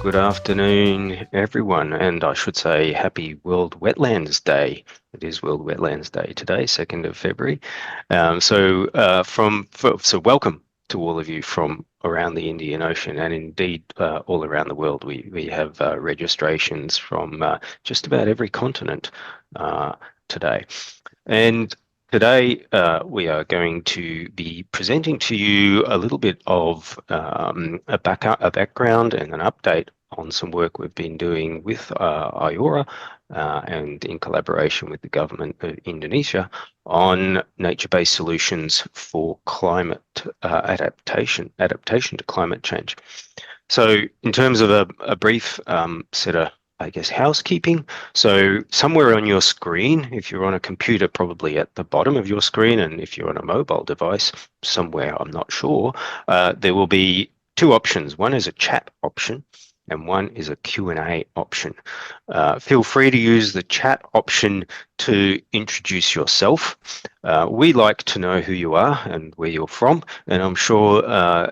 Good afternoon, everyone, and I should say happy World Wetlands Day. It is World Wetlands Day today, 2nd of February. So welcome to all of you from around the Indian Ocean and indeed all around the world. We have registrations from just about every continent today. And today, we are going to be presenting to you a little bit of a background and an update on some work we've been doing with IORA and in collaboration with the government of Indonesia on nature-based solutions for climate adaptation to climate change. So in terms of a brief set of housekeeping. So somewhere on your screen, if you're on a computer, probably at the bottom of your screen, and if you're on a mobile device, somewhere, I'm not sure, there will be two options. One is a chat option and one is a Q&A option. Feel free to use the chat option to introduce yourself. We like to know who you are and where you're from, and I'm sure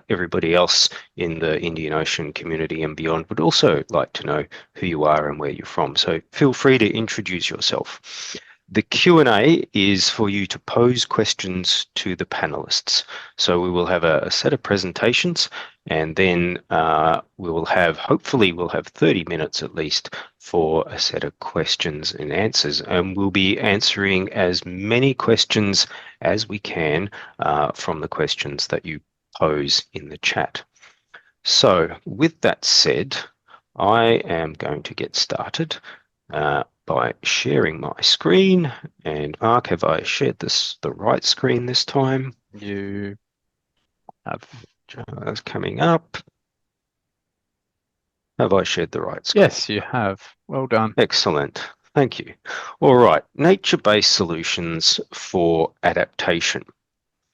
everybody else in the Indian Ocean community and beyond would also like to know who you are and where you're from. So feel free to introduce yourself. The Q&A is for you to pose questions to the panelists. So we will have a set of presentations, and then hopefully we'll have 30 minutes at least for a set of questions and answers. And we'll be answering as many questions as we can from the questions that you pose in the chat. So with that said, I am going to get started by sharing my screen. And Mark, have I shared the right screen this time? You have. That's coming up. Have I shared the right screen? Yes, you have. Well done. Excellent. Thank you. All right. Nature-based solutions for adaptation.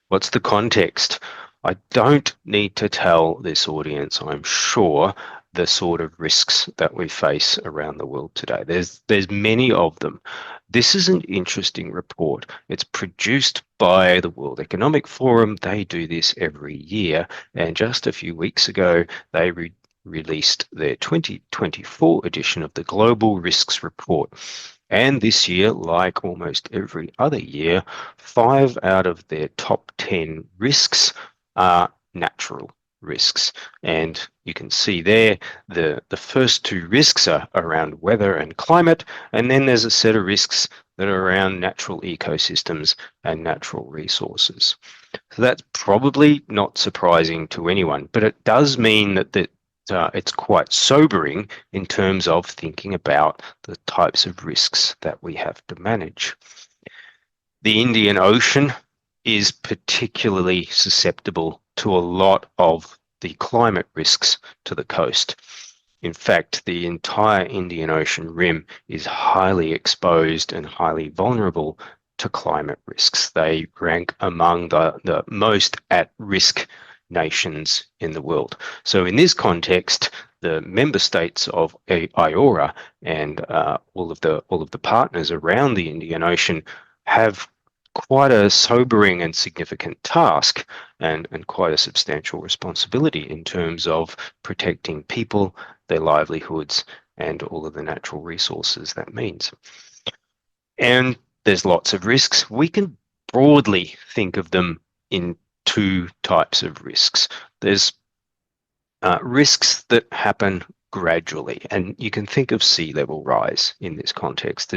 What's the context? I don't need to tell this audience, I'm sure, the sort of risks that we face around the world today. There's many of them. This is an interesting report. It's produced by the World Economic Forum. They do this every year. And just a few weeks ago, they released their 2024 edition of the Global Risks Report. And this year, like almost every other year, 5 out of their top 10 risks are natural risks. And you can see there the first 2 risks are around weather and climate, and then there's a set of risks that are around natural ecosystems and natural resources. So that's probably not surprising to anyone, but it does mean that it's quite sobering in terms of thinking about the types of risks that we have to manage. The Indian Ocean is particularly susceptible to a lot of the climate risks to the coast. In fact, the entire Indian Ocean rim is highly exposed and highly vulnerable to climate risks. They rank among the most at-risk nations in the world. So in this context, the member states of IORA and all of the partners around the Indian Ocean have quite a sobering and significant task and quite a substantial responsibility in terms of protecting people, their livelihoods, and all of the natural resources that means. And there's lots of risks. We can broadly think of them in 2 types of risks. There's risks that happen gradually, and you can think of sea level rise in this context.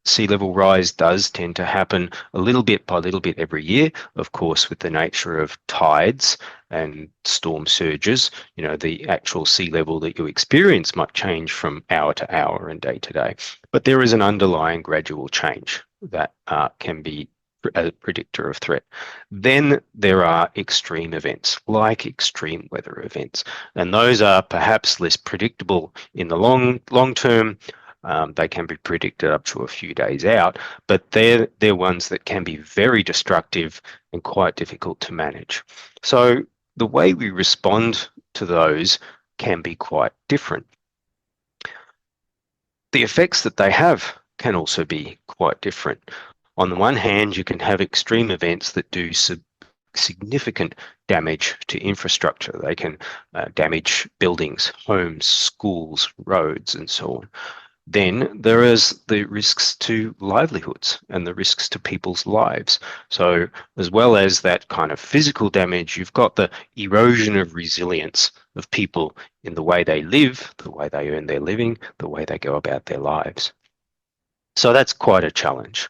Sea level rise does tend to happen a little bit by little bit every year, of course, with the nature of tides and storm surges. You know, the actual sea level that you experience might change from hour to hour and day to day, but there is an underlying gradual change that can be a predictor of threat. Then there are extreme events, like extreme weather events, and those are perhaps less predictable in the long term. They can be predicted up to a few days out, but they're ones that can be very destructive and quite difficult to manage. So the way we respond to those can be quite different. The effects that they have can also be quite different. On the one hand, you can have extreme events that do significant damage to infrastructure. They can damage buildings, homes, schools, roads, and so on. Then there is the risks to livelihoods and the risks to people's lives. So as well as that kind of physical damage, you've got the erosion of resilience of people in the way they live, the way they earn their living, the way they go about their lives. So that's quite a challenge.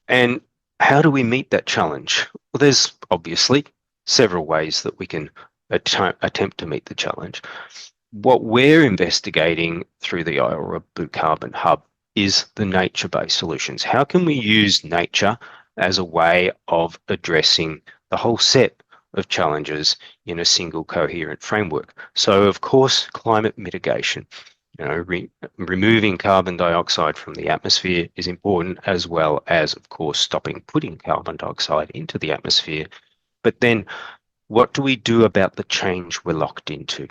And how do we meet that challenge? Well, there's obviously several ways that we can attempt to meet the challenge. What we're investigating through the IORA Blue Carbon Hub is the nature-based solutions. How can we use nature as a way of addressing the whole set of challenges in a single coherent framework? So, of course, climate mitigation. Removing carbon dioxide from the atmosphere is important, as well as, of course, stopping putting carbon dioxide into the atmosphere. But then what do we do about the change we're locked into?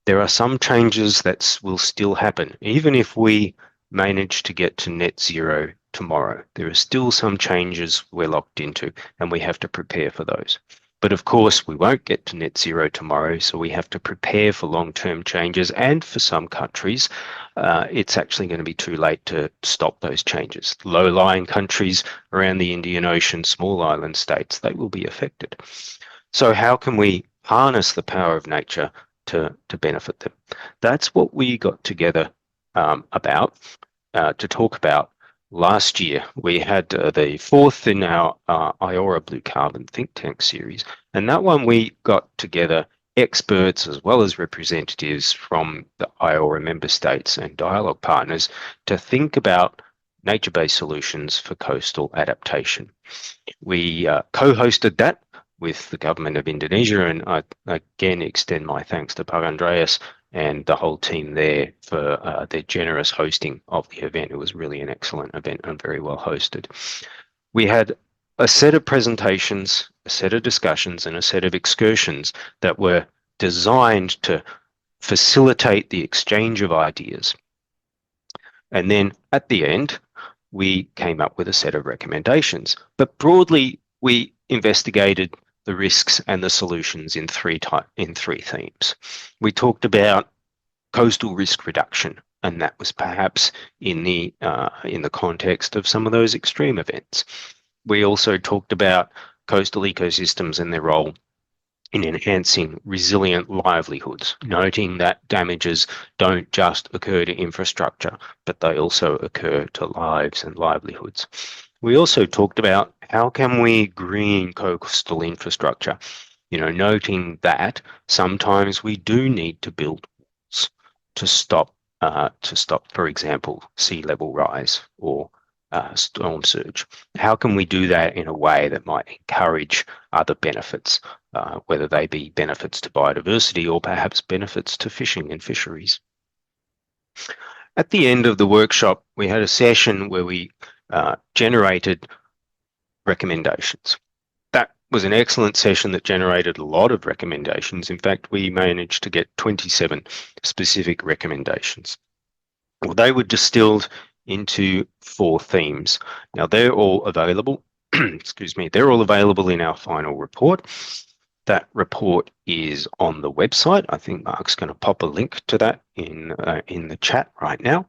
There are some changes that will still happen, even if we manage to get to net zero tomorrow. There are still some changes we're locked into, and we have to prepare for those. But of course, we won't get to net zero tomorrow, so we have to prepare for long-term changes. And for some countries, it's actually going to be too late to stop those changes. Low-lying countries around the Indian Ocean, small island states, they will be affected. So how can we harness the power of nature to benefit them? That's what we got together to talk about last year. We had the fourth in our IORA Blue Carbon think tank series, and that one we got together experts as well as representatives from the IORA member states and dialogue partners to think about nature-based solutions for coastal adaptation. We co-hosted that with the government of Indonesia, and I again extend my thanks to Pak Andreas and the whole team there for their generous hosting of the event. It was really an excellent event and very well hosted. We had a set of presentations, a set of discussions, and a set of excursions that were designed to facilitate the exchange of ideas. And then at the end, we came up with a set of recommendations. But broadly, we investigated the risks and the solutions in three themes. We talked about coastal risk reduction, and that was perhaps in the context of some of those extreme events. We also talked about coastal ecosystems and their role in enhancing resilient livelihoods, noting that damages don't just occur to infrastructure, but they also occur to lives and livelihoods. We also talked about how can we green coastal infrastructure, noting that sometimes we do need to build walls to stop, for example, sea level rise or storm surge. How can we do that in a way that might encourage other benefits, whether they be benefits to biodiversity or perhaps benefits to fishing and fisheries? At the end of the workshop, we had a session where we generated recommendations. That was an excellent session that generated a lot of recommendations. In fact, we managed to get 27 specific recommendations. Well, they were distilled into 4 themes. Now, they're all available, excuse me, they're all available in our final report. That report is on the website. I think Mark's going to pop a link to that in the chat right now.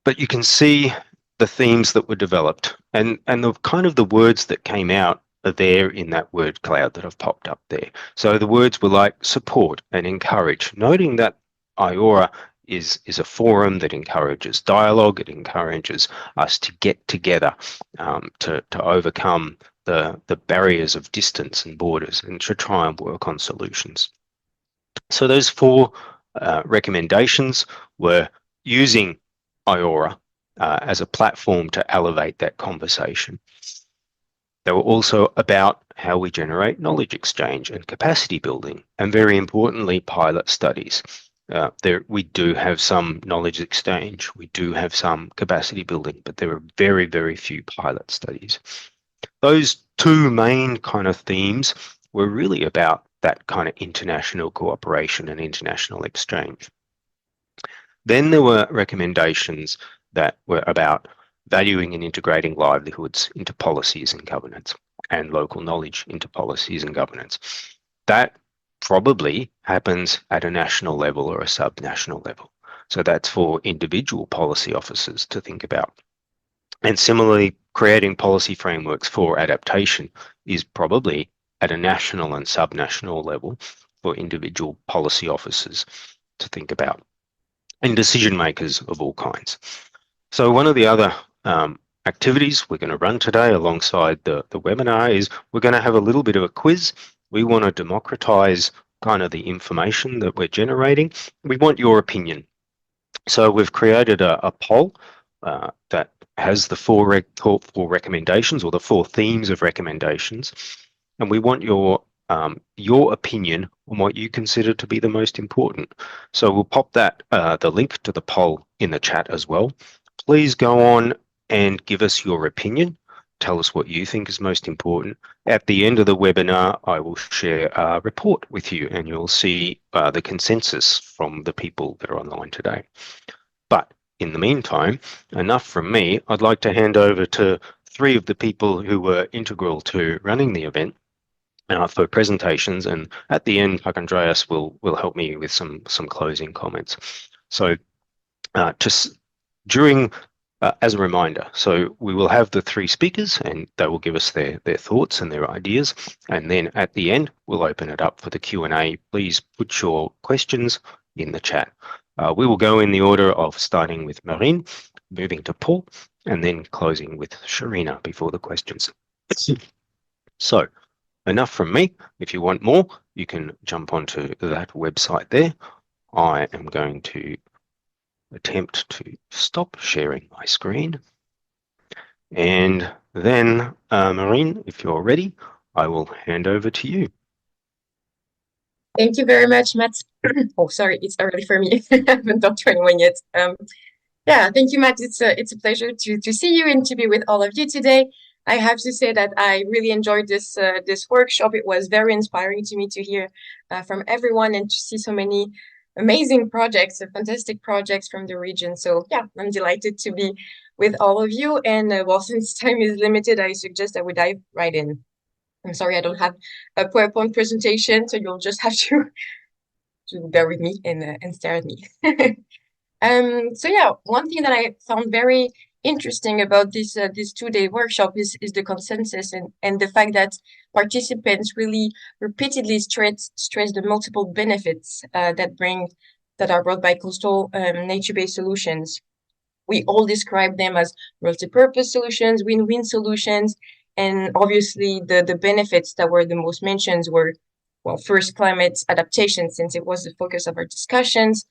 But you can see the themes that were developed, and the kind of the words that came out are there in that word cloud that have popped up there. So the words were like support and encourage, noting that IORA is a forum that encourages dialogue. It encourages us to get together to overcome the barriers of distance and borders and to try and work on solutions. So those 4 recommendations were using IORA as a platform to elevate that conversation. They were also about how we generate knowledge exchange and capacity building, and very importantly, pilot studies. We do have some knowledge exchange, we do have some capacity building, but there are very, very few pilot studies. Those 2 main kind of themes were really about that kind of international cooperation and international exchange. Then there were recommendations that were about valuing and integrating livelihoods into policies and governance. and local knowledge into policies and governance. That probably happens at a national level or a sub-national level. So that's for individual policy officers to think about. And similarly, creating policy frameworks for adaptation is probably at a national and sub-national level for individual policy officers to think about, and decision makers of all kinds. So one of the other activities we're going to run today alongside the webinar is we're going to have a little bit of a quiz. We want to democratize kind of the information that we're generating. We want your opinion. So we've created a poll that has the four recommendations, or the four themes of recommendations, and we want your opinion on what you consider to be the most important. So we'll pop that the link to the poll in the chat as well. Please go on and give us your opinion. Tell us what you think is most important. At the end of the webinar, I will share a report with you, and you'll see the consensus from the people that are online today. But in the meantime, enough from me. I'd like to hand over to three of the people who were integral to running the event for presentations, and at the end, Andreas will help me with some closing comments. So just during, as a reminder, so we will have the three speakers and they will give us their thoughts and their ideas, and then at the end we'll open it up for the Q&A. Please put your questions in the chat. We will go in the order of starting with Marine, moving to Paul, and then closing with Sharina before the questions. So enough from me. If you want more, you can jump onto that website there. I am going to attempt to stop sharing my screen. And then, Marine, if you're ready, I will hand over to you. Thank you very much, Matt. Oh, sorry, it's early for me. I haven't done 21 yet. Yeah, thank you, Matt. It's a pleasure to see you and to be with all of you today. I have to say that I really enjoyed this workshop. It was very inspiring to me to hear from everyone and to see so many amazing projects, fantastic projects from the region. So yeah, I'm delighted to be with all of you. And well, since time is limited, I suggest that we dive right in. I'm sorry, I don't have a PowerPoint presentation, so you'll just have to bear with me and stare at me. So yeah, one thing that I found very interesting about this two-day workshop is the consensus and the fact that participants really repeatedly stress the multiple benefits that are brought by coastal nature-based solutions. We all describe them as multi-purpose solutions, win-win solutions, and obviously the benefits that were the most mentioned were, well, first, climate adaptation, since it was the focus of our discussions.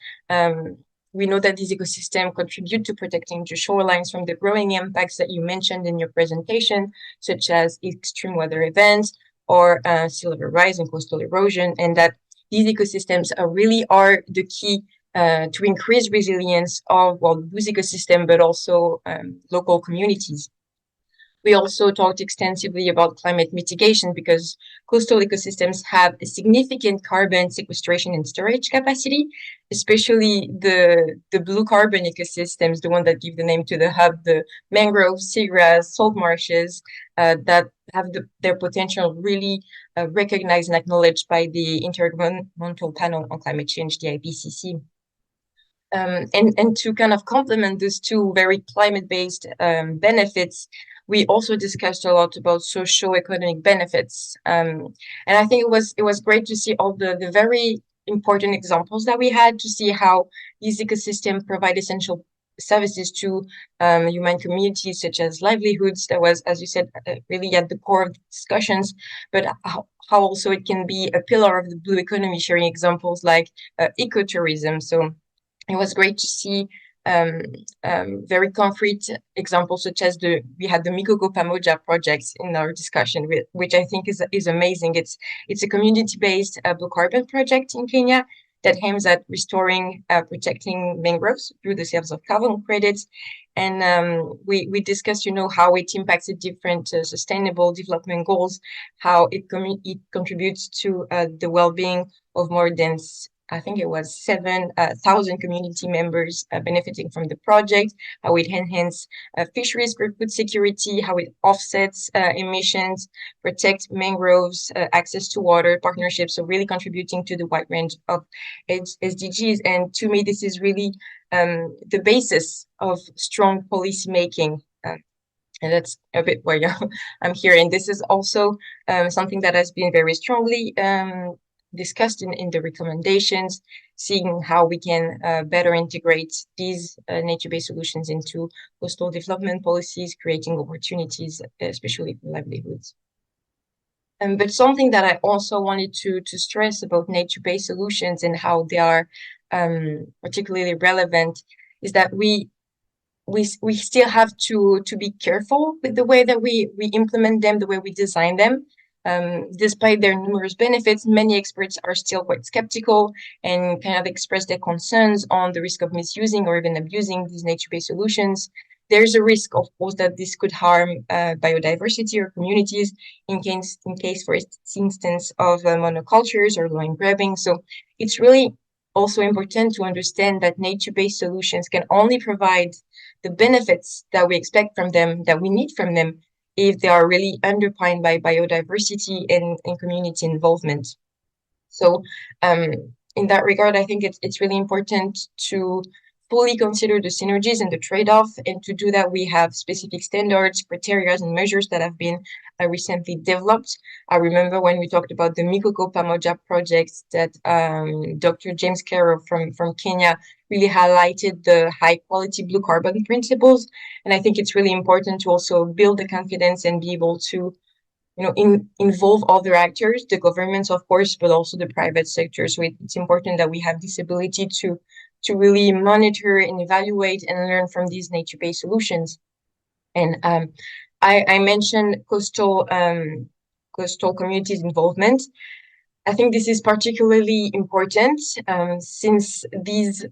We know that these ecosystems contribute to protecting the shorelines from the growing impacts that you mentioned in your presentation, such as extreme weather events or sea level rise and coastal erosion, and that these ecosystems really are the key to increase resilience of, well, those ecosystems, but also local communities. We also talked extensively about climate mitigation because coastal ecosystems have a significant carbon sequestration and storage capacity, especially the blue carbon ecosystems, the one that give the name to the hub, the mangroves, seagrass, salt marshes, that have their potential really recognized and acknowledged by the Intergovernmental Panel on Climate Change, the IPCC. And to kind of complement those two very climate-based benefits, we also discussed a lot about socio-economic benefits. And I think it was great to see all the very important examples that we had, to see how these ecosystems provide essential services to human communities, such as livelihoods. That was, as you said, really at the core of the discussions, but how also it can be a pillar of the blue economy, sharing examples like ecotourism. So it was great to see very concrete examples, such as we had the Mikoko Pamoja projects in our discussion, which I think is amazing. It's a community-based blue carbon project in Kenya that aims at restoring, protecting mangroves through the sales of carbon credits. And we discussed, how it impacts the different sustainable development goals, how it contributes to the well-being of more than I think it was 7,000 community members benefiting from the project, how it enhances fisheries for food security, how it offsets emissions, protects mangroves, access to water, partnerships, so really contributing to the wide range of SDGs. And to me, this is really the basis of strong policy making. And that's a bit where I'm here. And this is also something that has been very strongly discussed in the recommendations, seeing how we can better integrate these nature-based solutions into coastal development policies, creating opportunities, especially for livelihoods. But something that I also wanted to stress about nature-based solutions and how they are particularly relevant is that we still have to be careful with the way that we implement them, the way we design them. Despite their numerous benefits, many experts are still quite skeptical and kind of express their concerns on the risk of misusing or even abusing these nature-based solutions. There's a risk, of course, that this could harm biodiversity or communities in case, for instance, of monocultures or land grabbing. So it's really also important to understand that nature-based solutions can only provide the benefits that we expect from them, that we need from them, if they are really underpinned by biodiversity and community involvement. So in that regard, I think it's really important to fully consider the synergies and the trade-off, and to do that we have specific standards, criteria, and measures that have been recently developed. I remember when we talked about the Mikoko Pamoja projects that Dr. James Carroll from Kenya really highlighted the high quality blue carbon principles. And I think it's really important to also build the confidence and be able to involve other actors, the governments, of course, but also the private sector. So it's important that we have this ability to really monitor and evaluate and learn from these nature-based solutions. And I mentioned coastal communities involvement. I think this is particularly important since these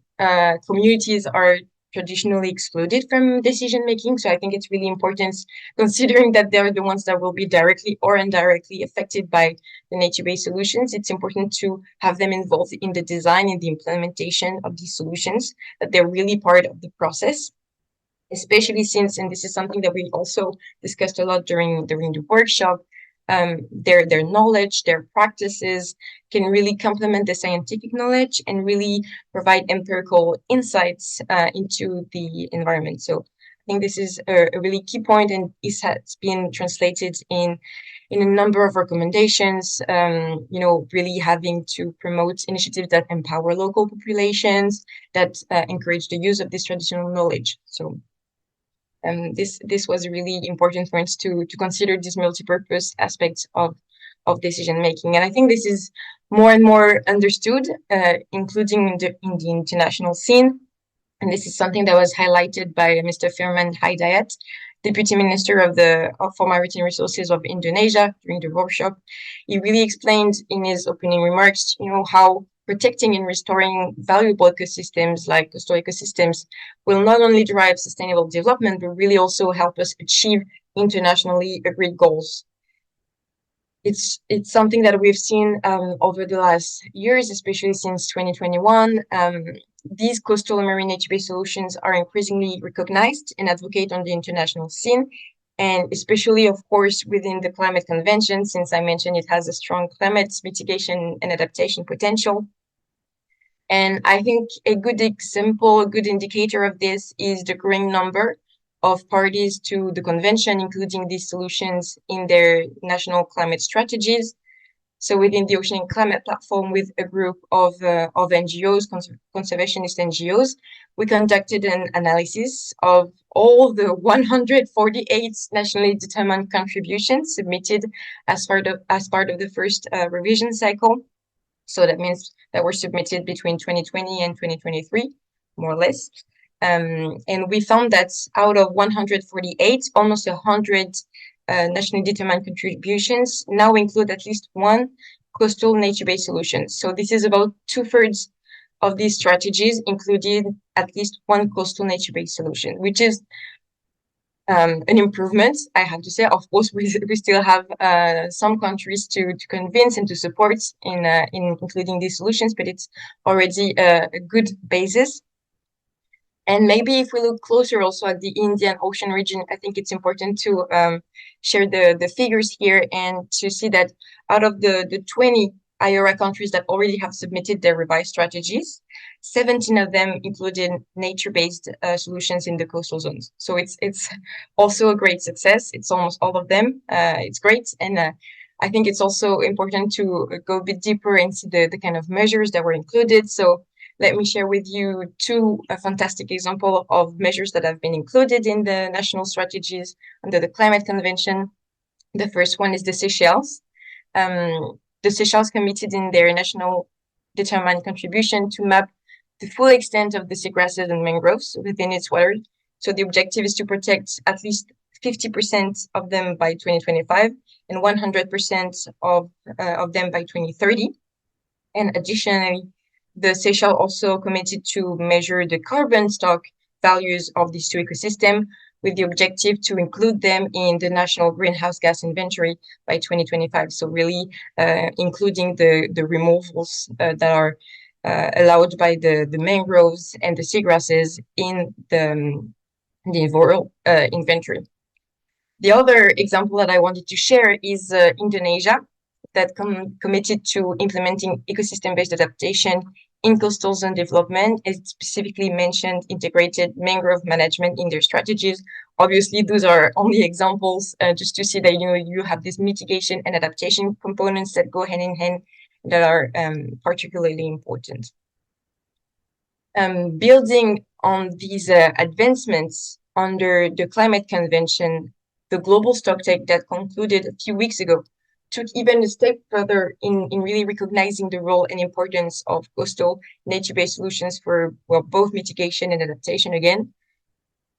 communities are traditionally excluded from decision making. So I think it's really important, considering that they're the ones that will be directly or indirectly affected by the nature-based solutions. It's important to have them involved in the design and the implementation of these solutions, that they're really part of the process, especially since, and this is something that we also discussed a lot during the workshop, their knowledge, their practices can really complement the scientific knowledge and really provide empirical insights into the environment. So I think this is a really key point, and it has been translated in a number of recommendations, really having to promote initiatives that empower local populations, that encourage the use of this traditional knowledge. So this was really important for us to consider these multi-purpose aspects of decision making. And I think this is more and more understood, including in the international scene. And this is something that was highlighted by Mr. Firman Hidayat, Deputy Minister for Maritime Resources of Indonesia, during the workshop. He really explained in his opening remarks, how protecting and restoring valuable ecosystems like coastal ecosystems will not only drive sustainable development, but really also help us achieve internationally agreed goals. It's something that we've seen over the last years, especially since 2021. These coastal and marine nature-based solutions are increasingly recognized and advocate on the international scene, and especially, of course, within the Climate Convention, since I mentioned it has a strong climate mitigation and adaptation potential. And I think a good example, a good indicator of this is the growing number of parties to the convention, including these solutions in their national climate strategies. So within the Ocean and Climate Platform, with a group of NGOs, conservationist NGOs, we conducted an analysis of all the 148 nationally determined contributions submitted as part of the first revision cycle. So that means that were submitted between 2020 and 2023, more or less. And we found that out of 148, almost 100 nationally determined contributions now include at least one coastal nature-based solution. So this is about 2/3 of these strategies included at least one coastal nature-based solution, which is an improvement, I have to say. Of course, we still have some countries to convince and to support in including these solutions, but it's already a good basis. And maybe if we look closer also at the Indian Ocean region, I think it's important to share the figures here and to see that out of the 20 IORA countries that already have submitted their revised strategies, 17 of them included nature-based solutions in the coastal zones. So it's also a great success. It's almost all of them. It's great. And I think it's also important to go a bit deeper and see the kind of measures that were included. So let me share with you two fantastic examples of measures that have been included in the national strategies under the Climate Convention. The first one is the Seychelles. The Seychelles committed in their national determined contribution to map the full extent of the seagrasses and mangroves within its water. So the objective is to protect at least 50% of them by 2025 and 100% of them by 2030. And additionally, the Seychelles also committed to measure the carbon stock values of these two ecosystems with the objective to include them in the national greenhouse gas inventory by 2025. So really including the removals that are allowed by the mangroves and the seagrasses in the overall inventory. The other example that I wanted to share is Indonesia, that committed to implementing ecosystem-based adaptation in coastal zone development, and specifically mentioned integrated mangrove management in their strategies. Obviously, those are only examples, just to see that you have this mitigation and adaptation components that go hand in hand that are particularly important. Building on these advancements under the Climate Convention, the global stocktake that concluded a few weeks ago took even a step further in really recognizing the role and importance of coastal nature-based solutions for, well, both mitigation and adaptation again.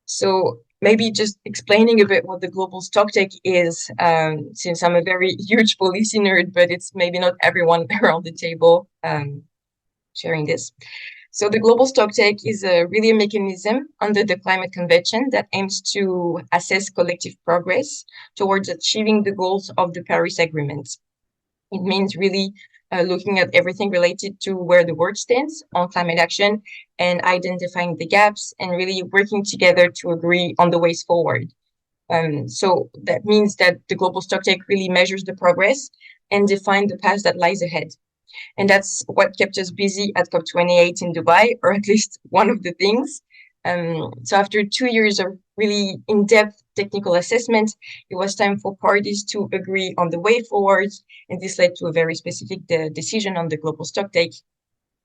So maybe just explaining a bit what the global stocktake is, since I'm a very huge policy nerd, but it's maybe not everyone around the table sharing this. So the global stocktake is really a mechanism under the Climate Convention that aims to assess collective progress towards achieving the goals of the Paris Agreement. It means really looking at everything related to where the world stands on climate action and identifying the gaps and really working together to agree on the ways forward. So that means that the global stocktake really measures the progress and defines the path that lies ahead. And that's what kept us busy at COP28 in Dubai, or at least one of the things. So after 2 years of really in-depth technical assessment, it was time for parties to agree on the way forward. And this led to a very specific decision on the global stocktake,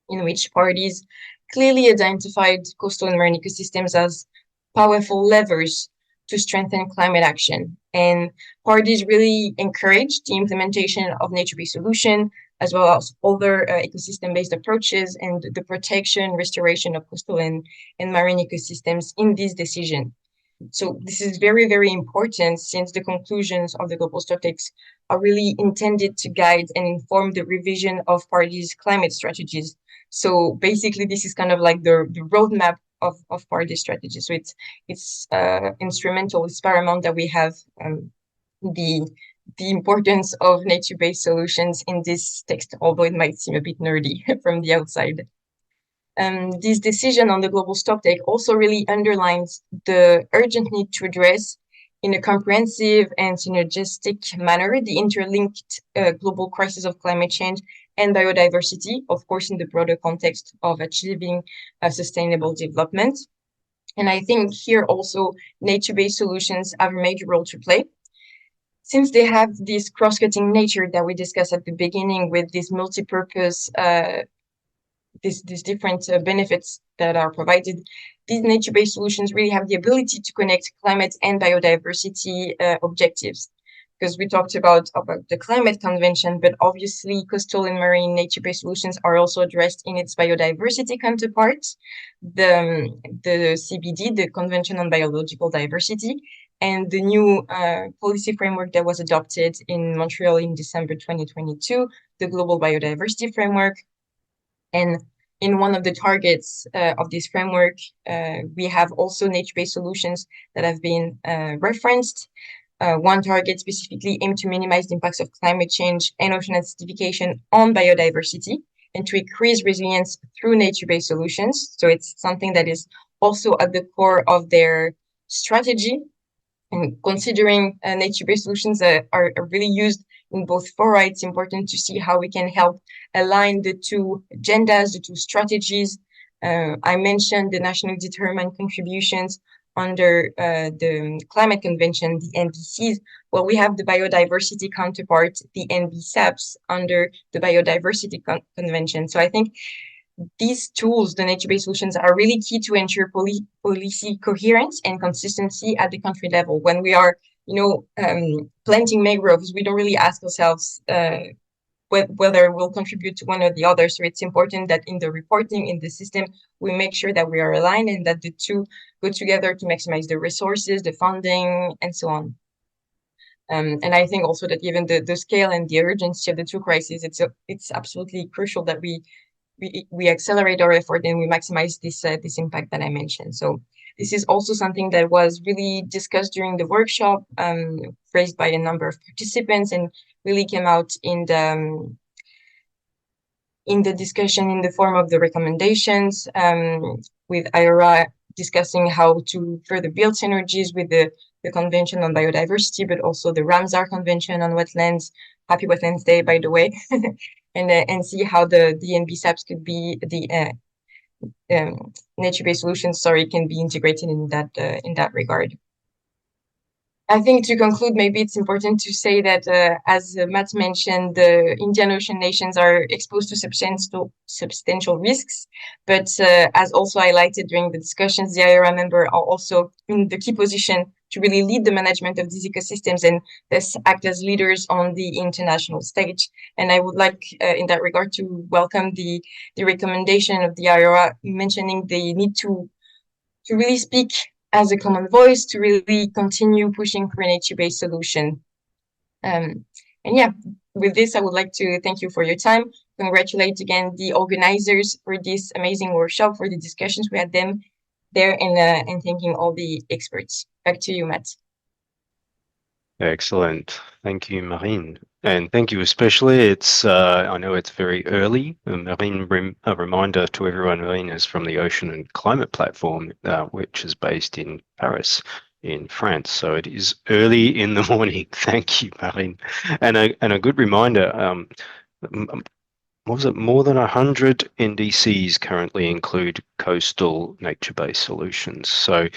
in which parties clearly identified coastal and marine ecosystems as powerful levers to strengthen climate action. And parties really encouraged the implementation of nature-based solutions, as well as other ecosystem-based approaches and the protection, restoration of coastal and marine ecosystems in this decision. So this is very, very important, since the conclusions of the global stocktakes are really intended to guide and inform the revision of parties' climate strategies. So basically, this is kind of like the roadmap of party strategy. So it's instrumental, it's paramount that we have the importance of nature-based solutions in this text, although it might seem a bit nerdy from the outside. This decision on the global stocktake also really underlines the urgent need to address in a comprehensive and synergistic manner the interlinked global crisis of climate change and biodiversity, of course, in the broader context of achieving sustainable development. And I think here also nature-based solutions have a major role to play, since they have this cross-cutting nature that we discussed at the beginning, with this multi-purpose, these different benefits that are provided. These nature-based solutions really have the ability to connect climate and biodiversity objectives, because we talked about the Climate Convention, but obviously coastal and marine nature-based solutions are also addressed in its biodiversity counterpart, the CBD, the Convention on Biological Diversity, and the new policy framework that was adopted in Montreal in December 2022, the Global Biodiversity Framework. And in one of the targets of this framework, we have also nature-based solutions that have been referenced. One target specifically aimed to minimize the impacts of climate change and ocean acidification on biodiversity and to increase resilience through nature-based solutions. So it's something that is also at the core of their strategy. And considering nature-based solutions are really used in both fora, it's important to see how we can help align the two agendas, the two strategies. I mentioned the nationally determined contributions under the Climate Convention, the NBCs. Well, we have the biodiversity counterpart, the NBSAPs, under the Biodiversity Convention. So I think these tools, the nature-based solutions, are really key to ensure policy coherence and consistency at the country level. When we are, planting mangroves, we don't really ask ourselves whether we'll contribute to one or the other. So it's important that in the reporting, in the system, we make sure that we are aligned and that the two go together to maximize the resources, the funding, and so on. And I think also that given the scale and the urgency of the two crises, it's absolutely crucial that we accelerate our effort and we maximize this impact that I mentioned. So this is also something that was really discussed during the workshop, raised by a number of participants, and really came out in the discussion in the form of the recommendations, with IORA discussing how to further build synergies with the Convention on Biodiversity, but also the Ramsar Convention on Wetlands. Happy Wetlands Day, by the way. And see how the NBSAPs could be, the nature-based solutions, can be integrated in that regard. I think to conclude, maybe it's important to say that, as Matt mentioned, the Indian Ocean nations are exposed to substantial risks, but as also highlighted during the discussions, the IORA member are also in the key position to really lead the management of these ecosystems and thus act as leaders on the international stage. And I would like, in that regard, to welcome the recommendation of the IORA mentioning the need to really speak as a common voice, to really continue pushing for a nature-based solution. And yeah, with this, I would like to thank you for your time. Congratulate again the organizers for this amazing workshop, for the discussions we had there, and thanking all the experts. Back to you, Matt. Excellent. Thank you, Marine. And thank you especially. It's I know it's very early. Marine, a reminder to everyone, Marine is from the Ocean and Climate Platform, which is based in Paris, in France. So it is early in the morning. Thank you, Marine. And a good reminder, what was it, more than 100 NDCs currently include coastal nature-based solutions. So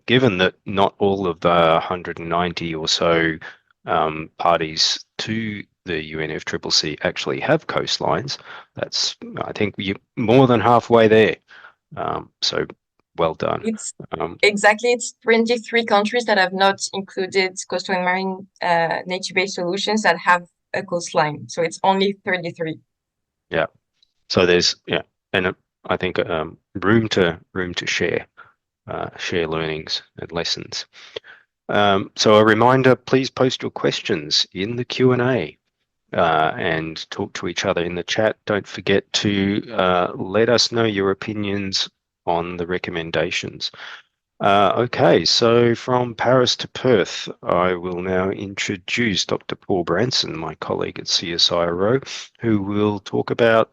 given that not all of the 190 or so parties to the UNFCCC actually have coastlines, that's, I think, you're more than halfway there. So well done. It's exactly, it's 23 countries that have not included coastal and marine nature-based solutions that have a coastline. So it's only 33. Yeah. So there's, and I think room to share learnings and lessons. So a reminder, please post your questions in the Q&A and talk to each other in the chat. Don't forget to let us know your opinions on the recommendations. Okay, so from Paris to Perth, I will now introduce Dr. Paul Branson, my colleague at CSIRO, who will talk about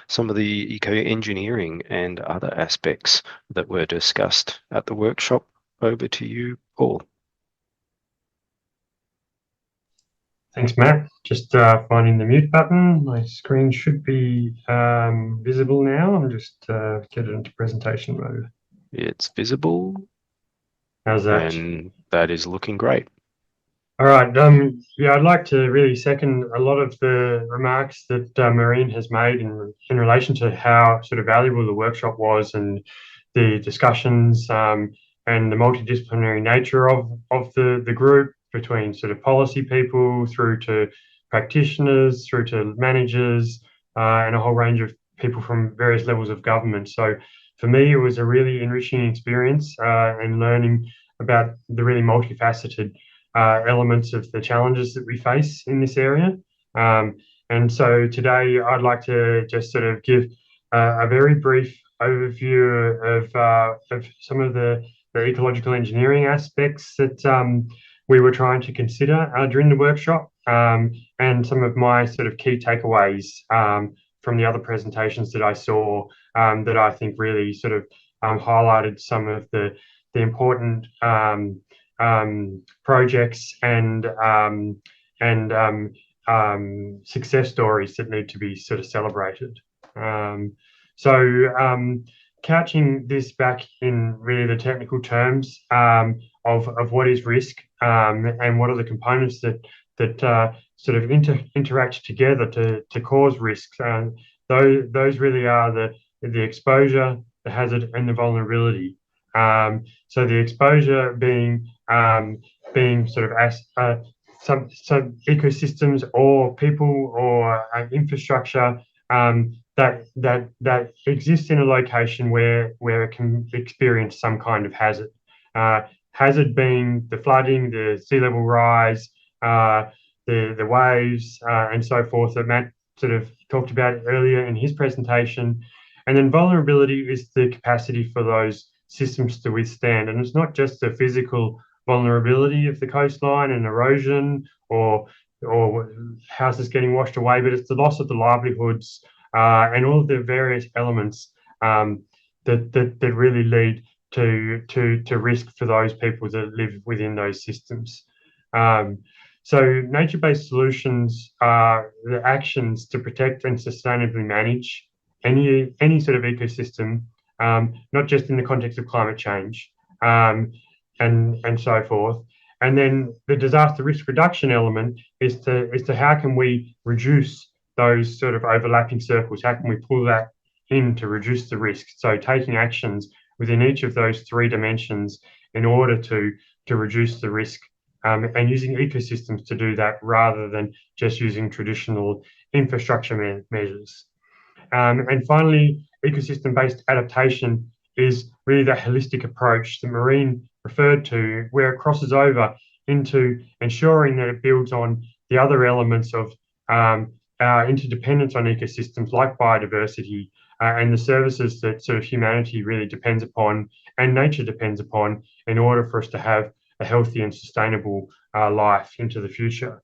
some of the eco-engineering and other aspects that were discussed at the workshop. Over to you, Paul. Thanks, Matt. Just finding the mute button. My screen should be visible now. I'm just get it into presentation mode. It's visible. How's that? And that is looking great. All right. Yeah, I'd like to really second a lot of the remarks that Marine has made in relation to how sort of valuable the workshop was and the discussions and the multidisciplinary nature of the group, between sort of policy people through to practitioners, through to managers, and a whole range of people from various levels of government. So for me, it was a really enriching experience and learning about the really multifaceted elements of the challenges that we face in this area. And so today I'd like to just sort of give a very brief overview of some of the ecological engineering aspects that we were trying to consider during the workshop, and some of my sort of key takeaways from the other presentations that I saw that I think really sort of highlighted some of the important projects and success stories that need to be sort of celebrated. Couching this back in really the technical terms of what is risk and what are the components that sort of interact together to cause risks. Those really are the exposure, the hazard, and the vulnerability. So the exposure being sort of some ecosystems or people or infrastructure that exists in a location where it can experience some kind of hazard. Hazard being the flooding, the sea level rise, the waves, and so forth that Matt sort of talked about earlier in his presentation. And then vulnerability is the capacity for those systems to withstand. And it's not just the physical vulnerability of the coastline and erosion or houses getting washed away, but it's the loss of the livelihoods and all of the various elements that really lead to risk for those people that live within those systems. So nature-based solutions are the actions to protect and sustainably manage any sort of ecosystem, not just in the context of climate change and so forth. And then the disaster risk reduction element is to how can we reduce those sort of overlapping circles? How can we pull that in to reduce the risk? So taking actions within each of those three dimensions in order to reduce the risk, and using ecosystems to do that rather than just using traditional infrastructure measures. And finally, ecosystem-based adaptation is really the holistic approach that Marine referred to, where it crosses over into ensuring that it builds on the other elements of our interdependence on ecosystems like biodiversity and the services that sort of humanity really depends upon and nature depends upon in order for us to have a healthy and sustainable life into the future.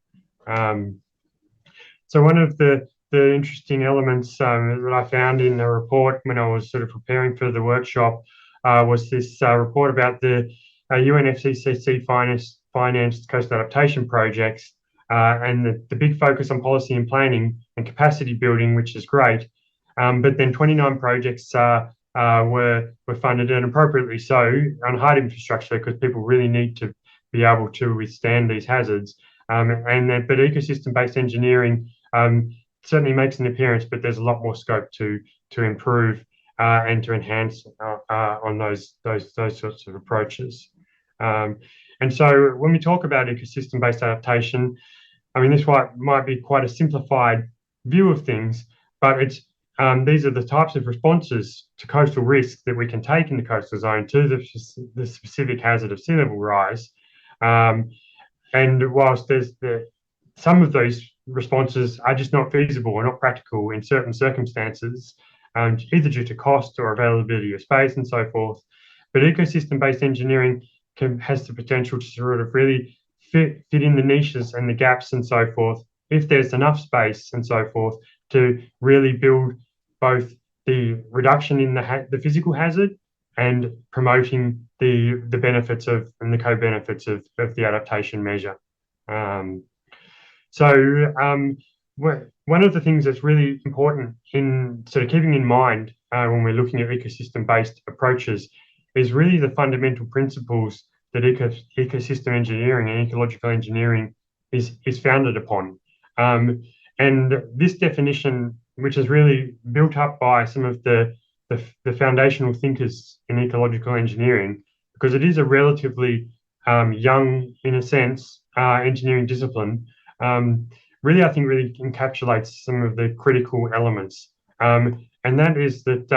So one of the interesting elements that I found in the report when I was sort of preparing for the workshop was this report about the UNFCCC financed coastal adaptation projects and the big focus on policy and planning and capacity building, which is great. But then 29 projects were funded, and appropriately so, on hard infrastructure because people really need to be able to withstand these hazards. But ecosystem-based engineering certainly makes an appearance, but there's a lot more scope to improve and to enhance on those sorts of approaches. And so when we talk about ecosystem-based adaptation, I mean, this might be quite a simplified view of things, but it's these are the types of responses to coastal risk that we can take in the coastal zone to the specific hazard of sea level rise. And whilst there's some of those responses are just not feasible or not practical in certain circumstances, either due to cost or availability of space and so forth, but ecosystem-based engineering has the potential to sort of really fit in the niches and the gaps and so forth, if there's enough space and so forth, to really build both the reduction in the physical hazard and promoting the benefits of and the co-benefits of the adaptation measure. One of the things that's really important in sort of keeping in mind when we're looking at ecosystem-based approaches is really the fundamental principles that ecosystem engineering and ecological engineering is founded upon. And this definition, which is really built up by some of the foundational thinkers in ecological engineering, because it is a relatively young, in a sense, engineering discipline, really, I think, really encapsulates some of the critical elements. And that is that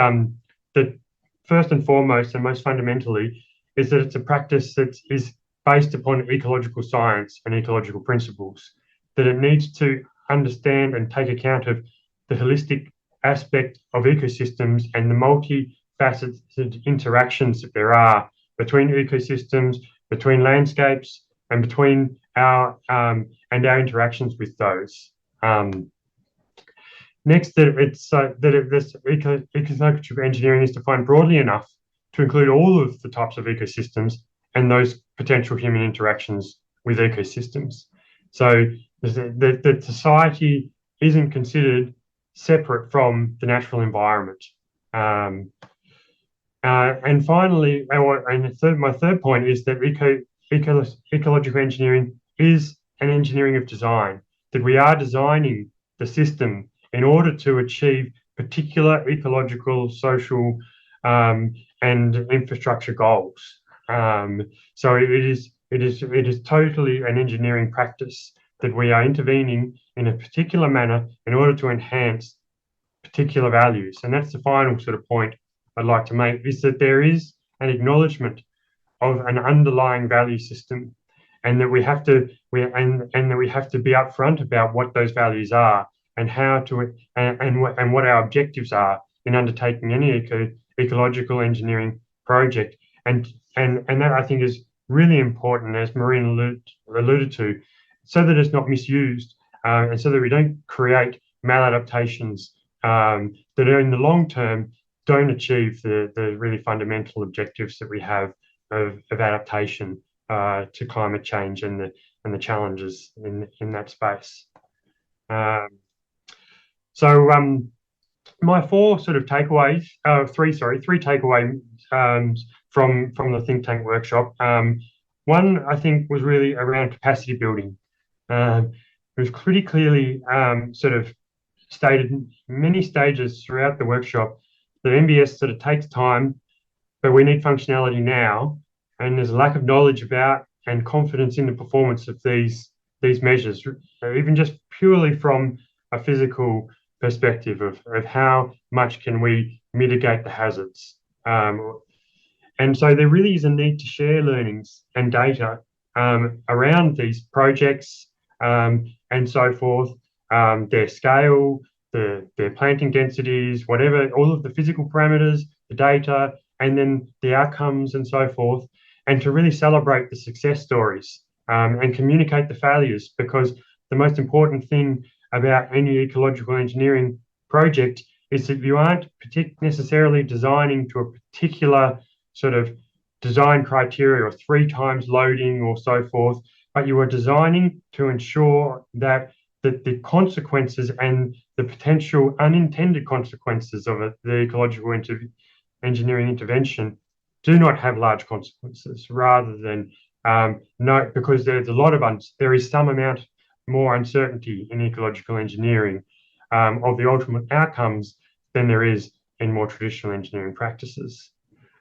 first and foremost, and most fundamentally, is that it's a practice that is based upon ecological science and ecological principles, that it needs to understand and take account of the holistic aspect of ecosystems and the multifaceted interactions that there are between ecosystems, between landscapes, and between our interactions with those. Next, this ecological engineering is defined broadly enough to include all of the types of ecosystems and those potential human interactions with ecosystems. So the society isn't considered separate from the natural environment. And finally, my third point is that ecological engineering is an engineering of design, that we are designing the system in order to achieve particular ecological, social, and infrastructure goals. So it is totally an engineering practice that we are intervening in a particular manner in order to enhance particular values. And that's the final sort of point I'd like to make, is that there is an acknowledgement of an underlying value system, and that we have to be upfront about what those values are and how to and what our objectives are in undertaking any ecological engineering project. And that, I think, is really important, as Maureen alluded to, so that it's not misused, and so that we don't create maladaptations that are in the long term don't achieve the really fundamental objectives that we have of adaptation to climate change and the challenges in that space. My four sort of takeaways, three takeaways from the think tank workshop. One, I think, was really around capacity building. It was pretty clearly sort of stated in many stages throughout the workshop that MBS sort of takes time, but we need functionality now, and there's a lack of knowledge about and confidence in the performance of these measures, even just purely from a physical perspective of how much can we mitigate the hazards. And so there really is a need to share learnings and data around these projects and so forth, their scale, their planting densities, whatever, all of the physical parameters, the data, and then the outcomes and so forth, and to really celebrate the success stories and communicate the failures, because the most important thing about any ecological engineering project is that you aren't necessarily designing to a particular sort of design criteria or 3 times loading or so forth, but you are designing to ensure that the consequences and the potential unintended consequences of the ecological engineering intervention do not have large consequences, rather than no, because there's a lot of there is some amount more uncertainty in ecological engineering of the ultimate outcomes than there is in more traditional engineering practices,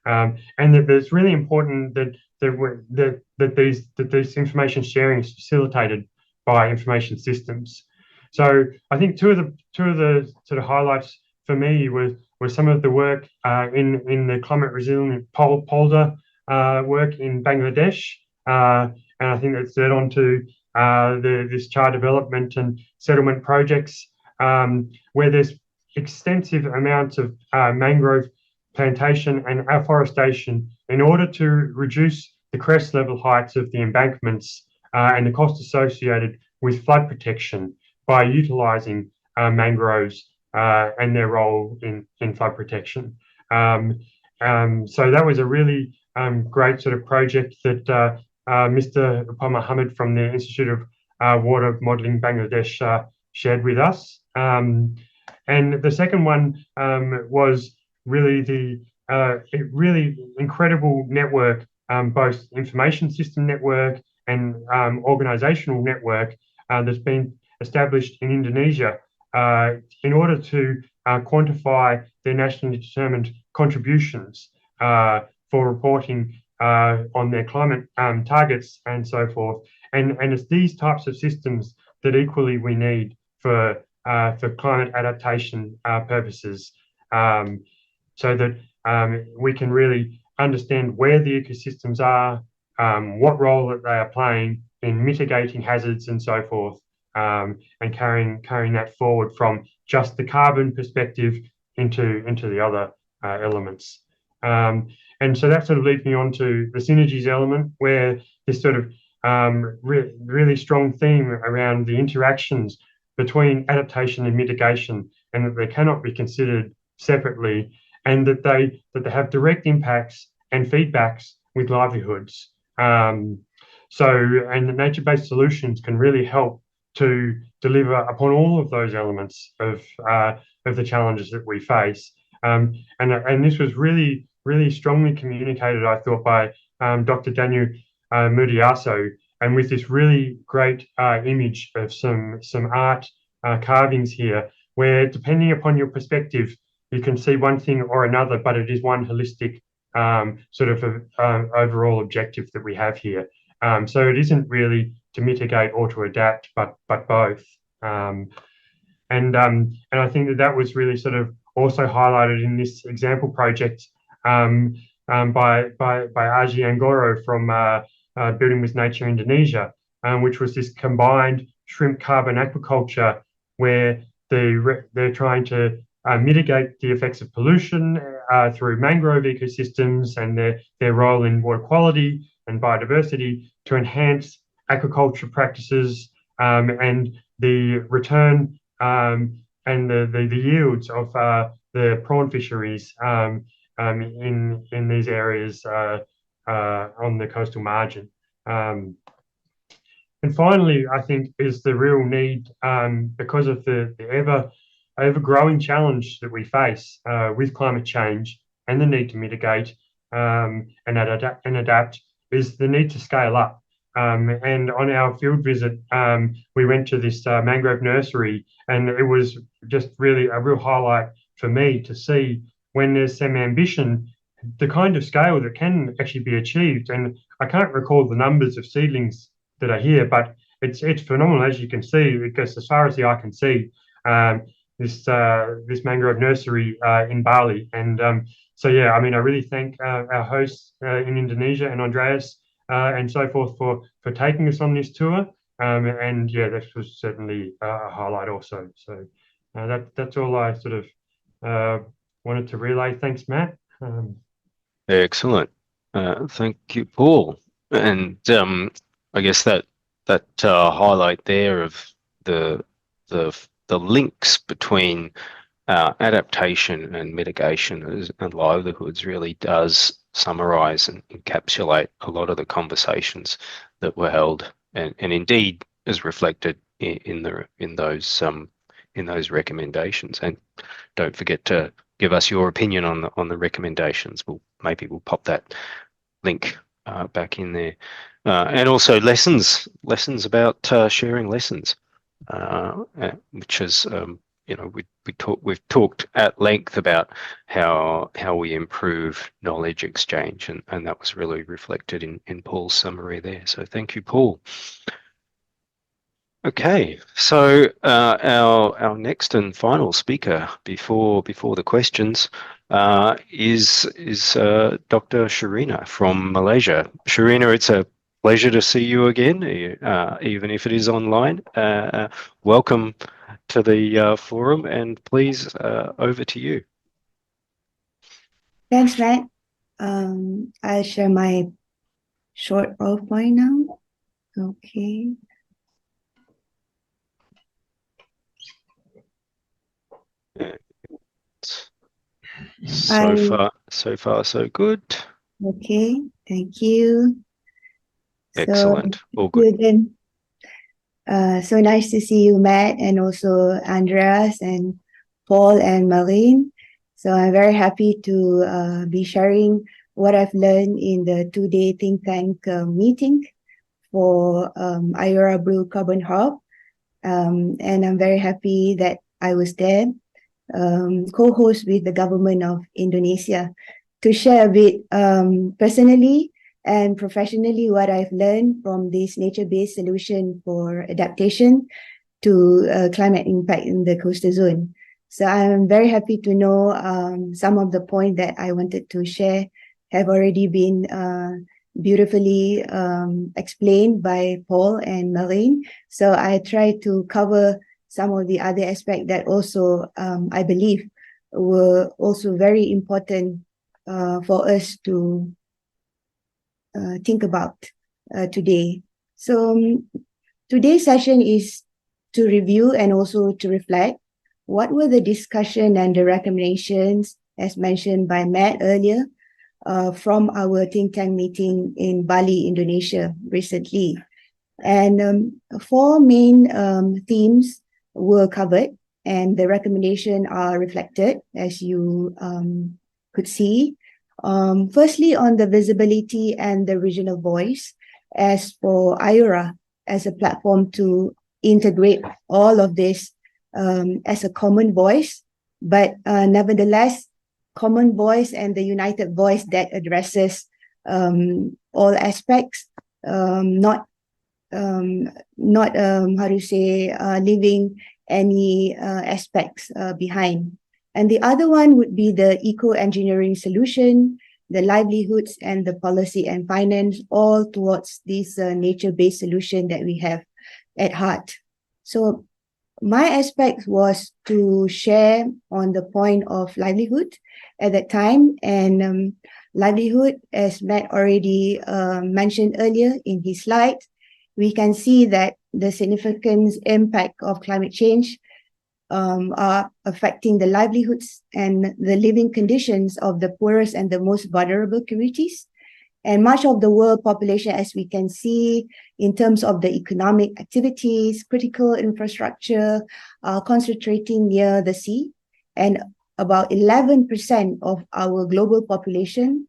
and that it's really important that this information sharing is facilitated by information systems. So I think two of the sort of highlights for me was some of the work in the climate resilient polder work in Bangladesh, and I think that's led on to this child development and settlement projects where there's extensive amounts of mangrove plantation and afforestation in order to reduce the crest level heights of the embankments and the cost associated with flood protection by utilising mangroves and their role in flood protection. So that was a really great sort of project that Mr. Rupal Mohammed from the Institute of Water Modelling Bangladesh shared with us. And the second one was really the really incredible network, both information system network and organizational network that's been established in Indonesia in order to quantify their nationally determined contributions for reporting on their climate targets and so forth. And it's these types of systems that equally we need for climate adaptation purposes, so that we can really understand where the ecosystems are, what role that they are playing in mitigating hazards and so forth, and carrying that forward from just the carbon perspective into the other elements. And so that sort of leads me on to the synergies element, where this sort of really strong theme around the interactions between adaptation and mitigation, and that they cannot be considered separately, and that they have direct impacts and feedbacks with livelihoods. And the nature-based solutions can really help to deliver upon all of those elements of the challenges that we face. And this was really strongly communicated, I thought, by Dr. Daniel Murdiaso, and with this really great image of some art carvings here, where depending upon your perspective, you can see one thing or another, but it is one holistic sort of overall objective that we have here. So it isn't really to mitigate or to adapt, but both. And I think that was really sort of also highlighted in this example project by Aji Anggoro from Building with Nature Indonesia, which was this combined shrimp carbon aquaculture, where they're trying to mitigate the effects of pollution through mangrove ecosystems and their role in water quality and biodiversity, to enhance aquaculture practices and the return and the yields of the prawn fisheries in these areas on the coastal margin. And finally, I think is the real need, because of the ever-growing challenge that we face with climate change and the need to mitigate and adapt, is the need to scale up. And on our field visit, we went to this mangrove nursery, and it was just really a real highlight for me to see, when there's some ambition, the kind of scale that can actually be achieved. And I can't recall the numbers of seedlings that are here, but it's phenomenal, as you can see, because as far as the eye can see, this mangrove nursery in Bali. And so yeah, I mean, I really thank our hosts in Indonesia and Andreas and so forth for taking us on this tour. And yeah, this was certainly a highlight also. So that's all I sort of wanted to relay. Thanks, Matt. Excellent. Thank you, Paul. And I guess that highlight there of the links between adaptation and mitigation and livelihoods really does summarize and encapsulate a lot of the conversations that were held, and indeed is reflected in those recommendations. And don't forget to give us your opinion on the recommendations. Maybe we'll pop that link back in there, and also lessons about sharing lessons, which is we've talked at length about how we improve knowledge exchange, and that was really reflected in Paul's summary there. So thank you, Paul. Okay, so our next and final speaker before the questions is Dr. Sharina from Malaysia. Sharina, it's a pleasure to see you again, even if it is online. Welcome to the forum, and please, over to you. Thanks, Matt. I'll share my short PowerPoint now. Okay. So far, so good. Okay, thank you. Excellent. So, All good. again. So nice to see you, Matt, and also Andreas and Paul and Marlene. So I'm very happy to be sharing what I've learned in the 2-day think tank meeting for IORA Blue Carbon Hub. And I'm very happy that I was there, co-host with the government of Indonesia, to share a bit personally and professionally what I've learned from this nature-based solution for adaptation to climate impact in the coastal zone. So I'm very happy to know some of the points that I wanted to share have already been beautifully explained by Paul and Marlene. So I try to cover some of the other aspects that also I believe were also very important for us to think about today. So today's session is to review and also to reflect what were the discussion and the recommendations, as mentioned by Matt earlier, from our think tank meeting in Bali, Indonesia recently. And 4 main themes were covered, and the recommendations are reflected, as you could see. Firstly, on the visibility and the regional voice, as for IORA as a platform to integrate all of this as a common voice, but nevertheless, common voice and the united voice that addresses all aspects, not leaving any aspects behind. And the other one would be the eco-engineering solution, the livelihoods and the policy and finance, all towards this nature-based solution that we have at heart. So my aspect was to share on the point of livelihood at that time. And livelihood, as Matt already mentioned earlier in his slide, we can see that the significant impact of climate change are affecting the livelihoods and the living conditions of the poorest and the most vulnerable communities. And much of the world population, as we can see in terms of the economic activities, critical infrastructure, are concentrating near the sea. And about 11% of our global population,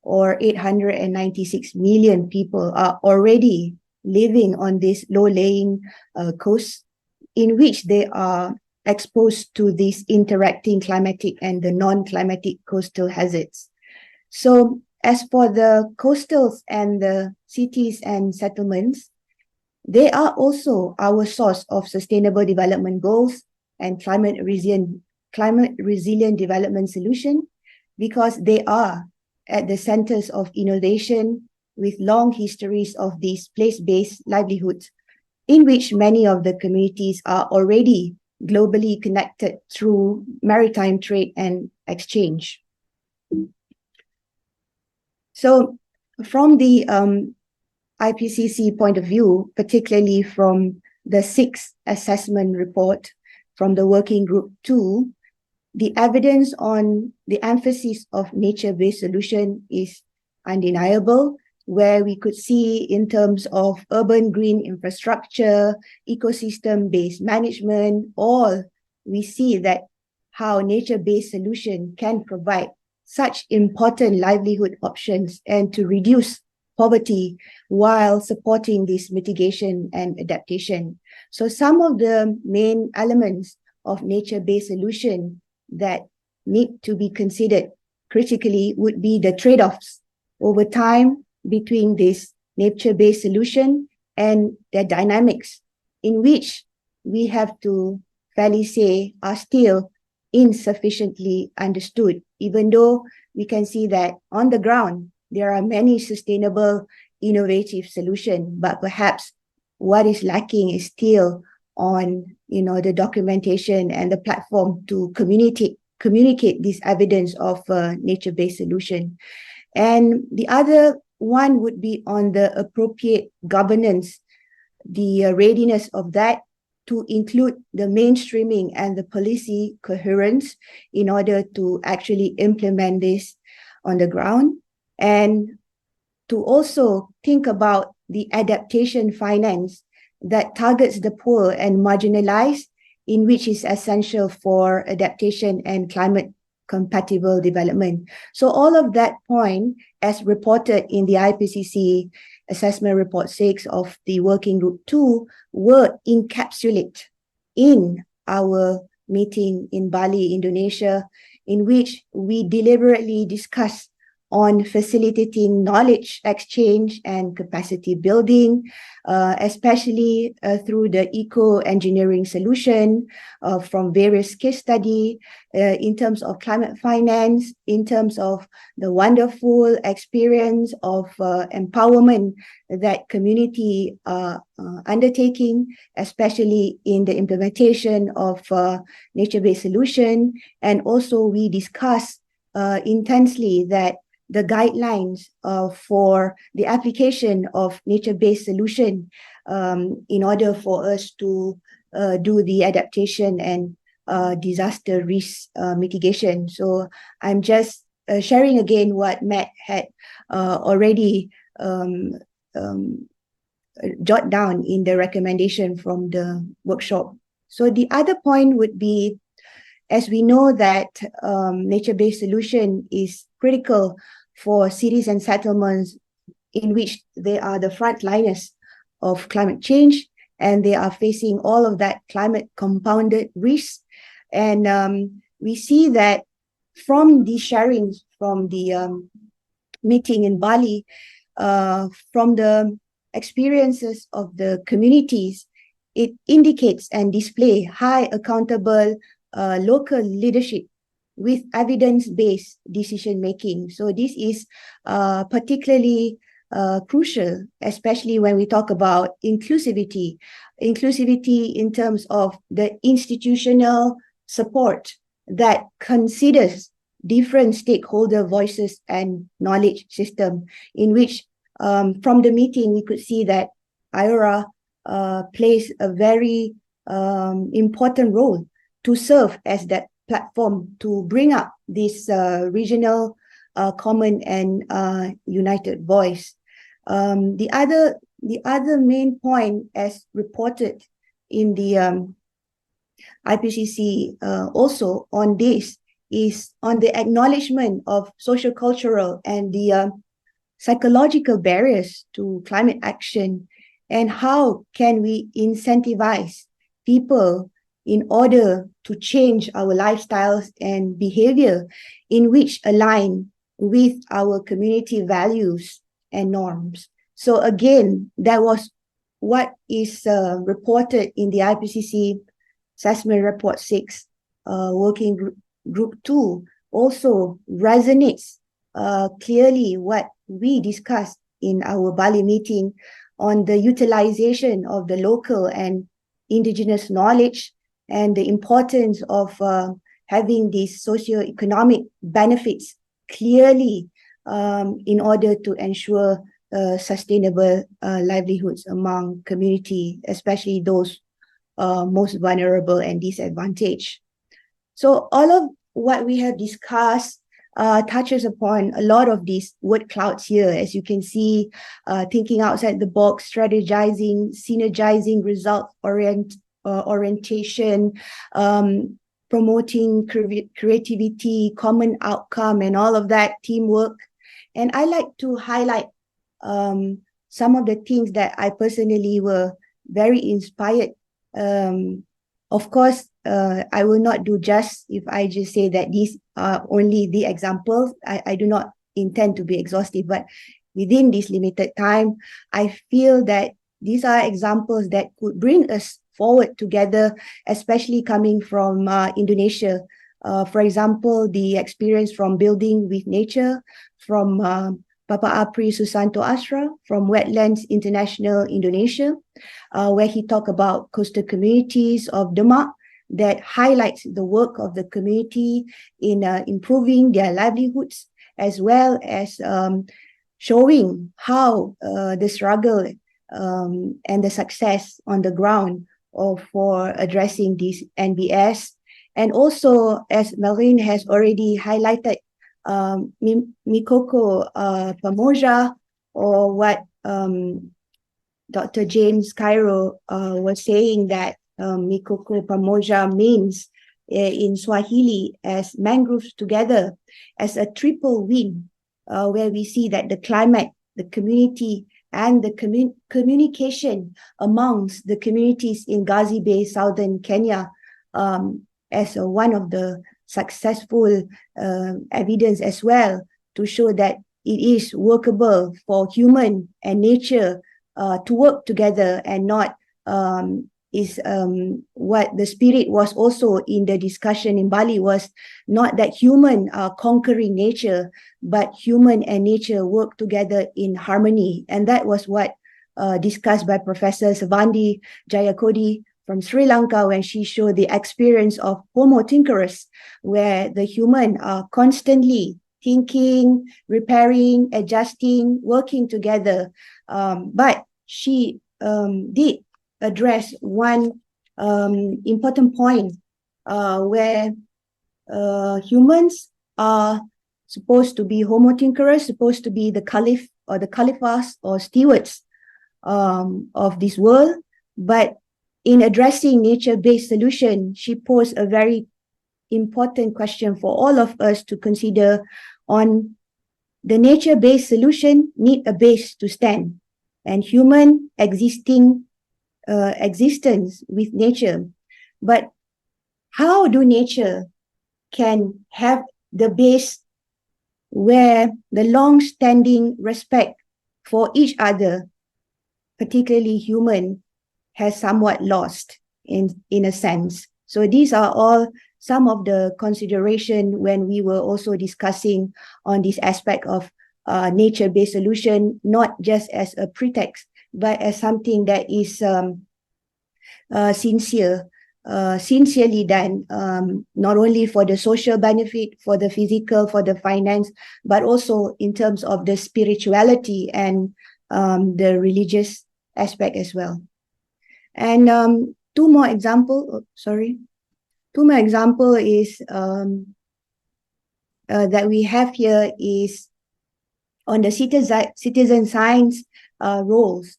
or 896 million people, are already living on this low-lying coast, in which they are exposed to these interacting climatic and the non-climatic coastal hazards. So as for the coastals and the cities and settlements, they are also our source of sustainable development goals and climate resilient development solution, because they are at the centers of innovation with long histories of these place-based livelihoods, in which many of the communities are already globally connected through maritime trade and exchange. So from the IPCC point of view, particularly from the 6th assessment report from the Working Group 2, the evidence on the emphasis of nature-based solution is undeniable, where we could see in terms of urban green infrastructure, ecosystem-based management, all we see that how nature-based solution can provide such important livelihood options and to reduce poverty while supporting this mitigation and adaptation. So some of the main elements of nature-based solution that need to be considered critically would be the trade-offs over time between this nature-based solution and their dynamics, in which we have to fairly say are still insufficiently understood, even though we can see that on the ground, there are many sustainable, innovative solutions, but perhaps what is lacking is still on, the documentation and the platform to communicate this evidence of nature-based solution. And the other one would be on the appropriate governance, the readiness of that to include the mainstreaming and the policy coherence in order to actually implement this on the ground, and to also think about the adaptation finance that targets the poor and marginalized, in which is essential for adaptation and climate compatible development. So all of that point, as reported in the IPCC Assessment Report 6 of the Working Group 2, were encapsulated in our meeting in Bali, Indonesia, in which we deliberately discussed on facilitating knowledge exchange and capacity building, especially through the eco-engineering solution from various case study in terms of climate finance, in terms of the wonderful experience of empowerment that community are undertaking, especially in the implementation of nature-based solution. And also we discuss intensely that the guidelines for the application of nature-based solution in order for us to do the adaptation and disaster risk mitigation. So I'm just sharing again what Matt had already jot down in the recommendation from the workshop. So the other point would be, as we know that nature-based solution is critical for cities and settlements in which they are the frontliners of climate change, and they are facing all of that climate compounded risk. And we see that from the sharings from the meeting in Bali, from the experiences of the communities, it indicates and displays high accountable local leadership with evidence-based decision-making. So this is particularly crucial, especially when we talk about inclusivity. Inclusivity in terms of the institutional support that considers different stakeholder voices and knowledge system, in which from the meeting we could see that IORA plays a very important role to serve as that platform to bring up this regional common and united voice. The other main point, as reported in the IPCC also on this, is on the acknowledgement of social, cultural, and the psychological barriers to climate action, and how can we incentivize people in order to change our lifestyles and behavior in which align with our community values and norms. So again, that was what is reported in the IPCC Assessment Report 6, Working Group 2, also resonates clearly what we discussed in our Bali meeting on the utilization of the local and indigenous knowledge and the importance of having these socio-economic benefits clearly in order to ensure sustainable livelihoods among community, especially those most vulnerable and disadvantaged. So all of what we have discussed touches upon a lot of these word clouds here, as you can see, thinking outside the box, strategizing, synergizing, result orientation, promoting creativity, common outcome, and all of that, teamwork. And I like to highlight some of the things that I personally were very inspired. Of course, I will not do just if I just say that these are only the examples. I do not intend to be exhaustive, but within this limited time, I feel that these are examples that could bring us forward together, especially coming from Indonesia. For example, the experience from Building with Nature, from Papa Apri Susanto Asra from Wetlands International Indonesia, where he talked about coastal communities of Demak that highlights the work of the community in improving their livelihoods, as well as showing how the struggle and the success on the ground for addressing these NBS. And also, as Maureen has already highlighted, Mikoko Pamoja, or what Dr. James Cairo was saying, that Mikoko Pamoja means in Swahili as mangroves together, as a triple win, where we see that the climate, the community, and the communication amongst the communities in Gazi Bay, southern Kenya, as one of the successful evidence as well to show that it is workable for human and nature to work together, and not what the spirit was also in the discussion in Bali, was not that human are conquering nature, but human and nature work together in harmony. And that was what discussed by Professor Savandi Jayakodi from Sri Lanka, when she showed the experience of Homo tinkerers, where the human are constantly thinking, repairing, adjusting, working together. But she did address one important point where humans are supposed to be Homo tinkerers, supposed to be the caliph or the caliphs or stewards of this world. But in addressing nature-based solution, she posed a very important question for all of us to consider on the nature-based solution need a base to stand, and human existence with nature. But how do nature can have the base where the long-standing respect for each other, particularly human, has somewhat lost in a sense? So these are all some of the consideration when we were also discussing on this aspect of nature-based solution, not just as a pretext, but as something that is sincerely done, not only for the social benefit, for the physical, for the finance, but also in terms of the spirituality and the religious aspect as well. And two more example is that we have here is on the citizen science roles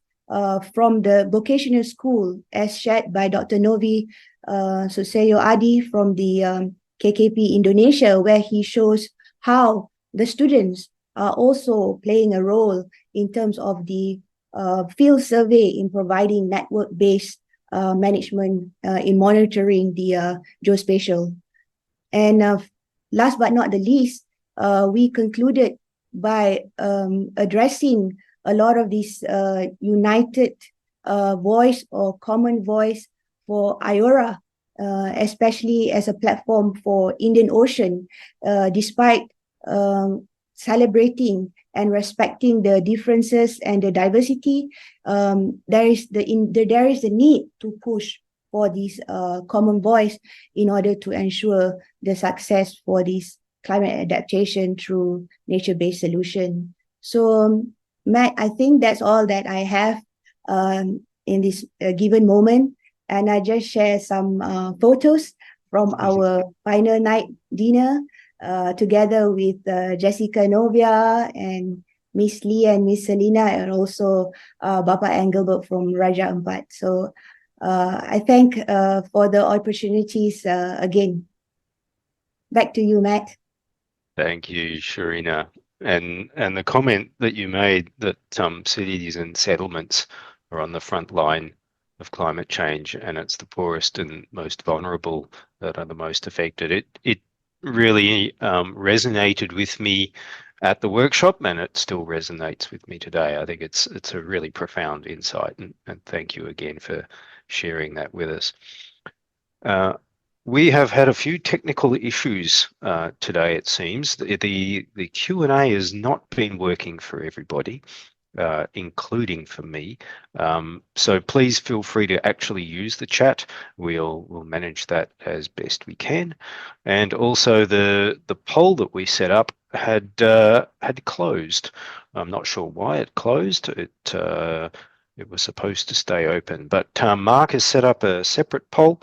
from the vocational school, as shared by Dr. Novi Suseyo Adi from the KKP Indonesia, where he shows how the students are also playing a role in terms of the field survey in providing network-based management in monitoring the geospatial. And last but not the least, we concluded by addressing a lot of this united voice or common voice for IORA, especially as a platform for Indian Ocean, despite celebrating and respecting the differences and the diversity, there is the need to push for this common voice in order to ensure the success for this climate adaptation through nature-based solution. So, Matt, I think that's all that I have in this given moment. And I just share some photos from our final night dinner together with Jessica Novia and Miss Lee and Miss Selina, and also Bapa Engelbert from Raja Ampat. So I thank for the opportunities again. Back to you, Matt. Thank you, Sharina. And the comment that you made that cities and settlements are on the front line of climate change, and it's the poorest and most vulnerable that are the most affected. It really resonated with me at the workshop, and it still resonates with me today. I think it's a really profound insight, and thank you again for sharing that with us. We have had a few technical issues today, it seems. The Q&A has not been working for everybody, including for me. So please feel free to actually use the chat. We'll manage that as best we can. And also the poll that we set up had closed. I'm not sure why it closed. It was supposed to stay open, but Mark has set up a separate poll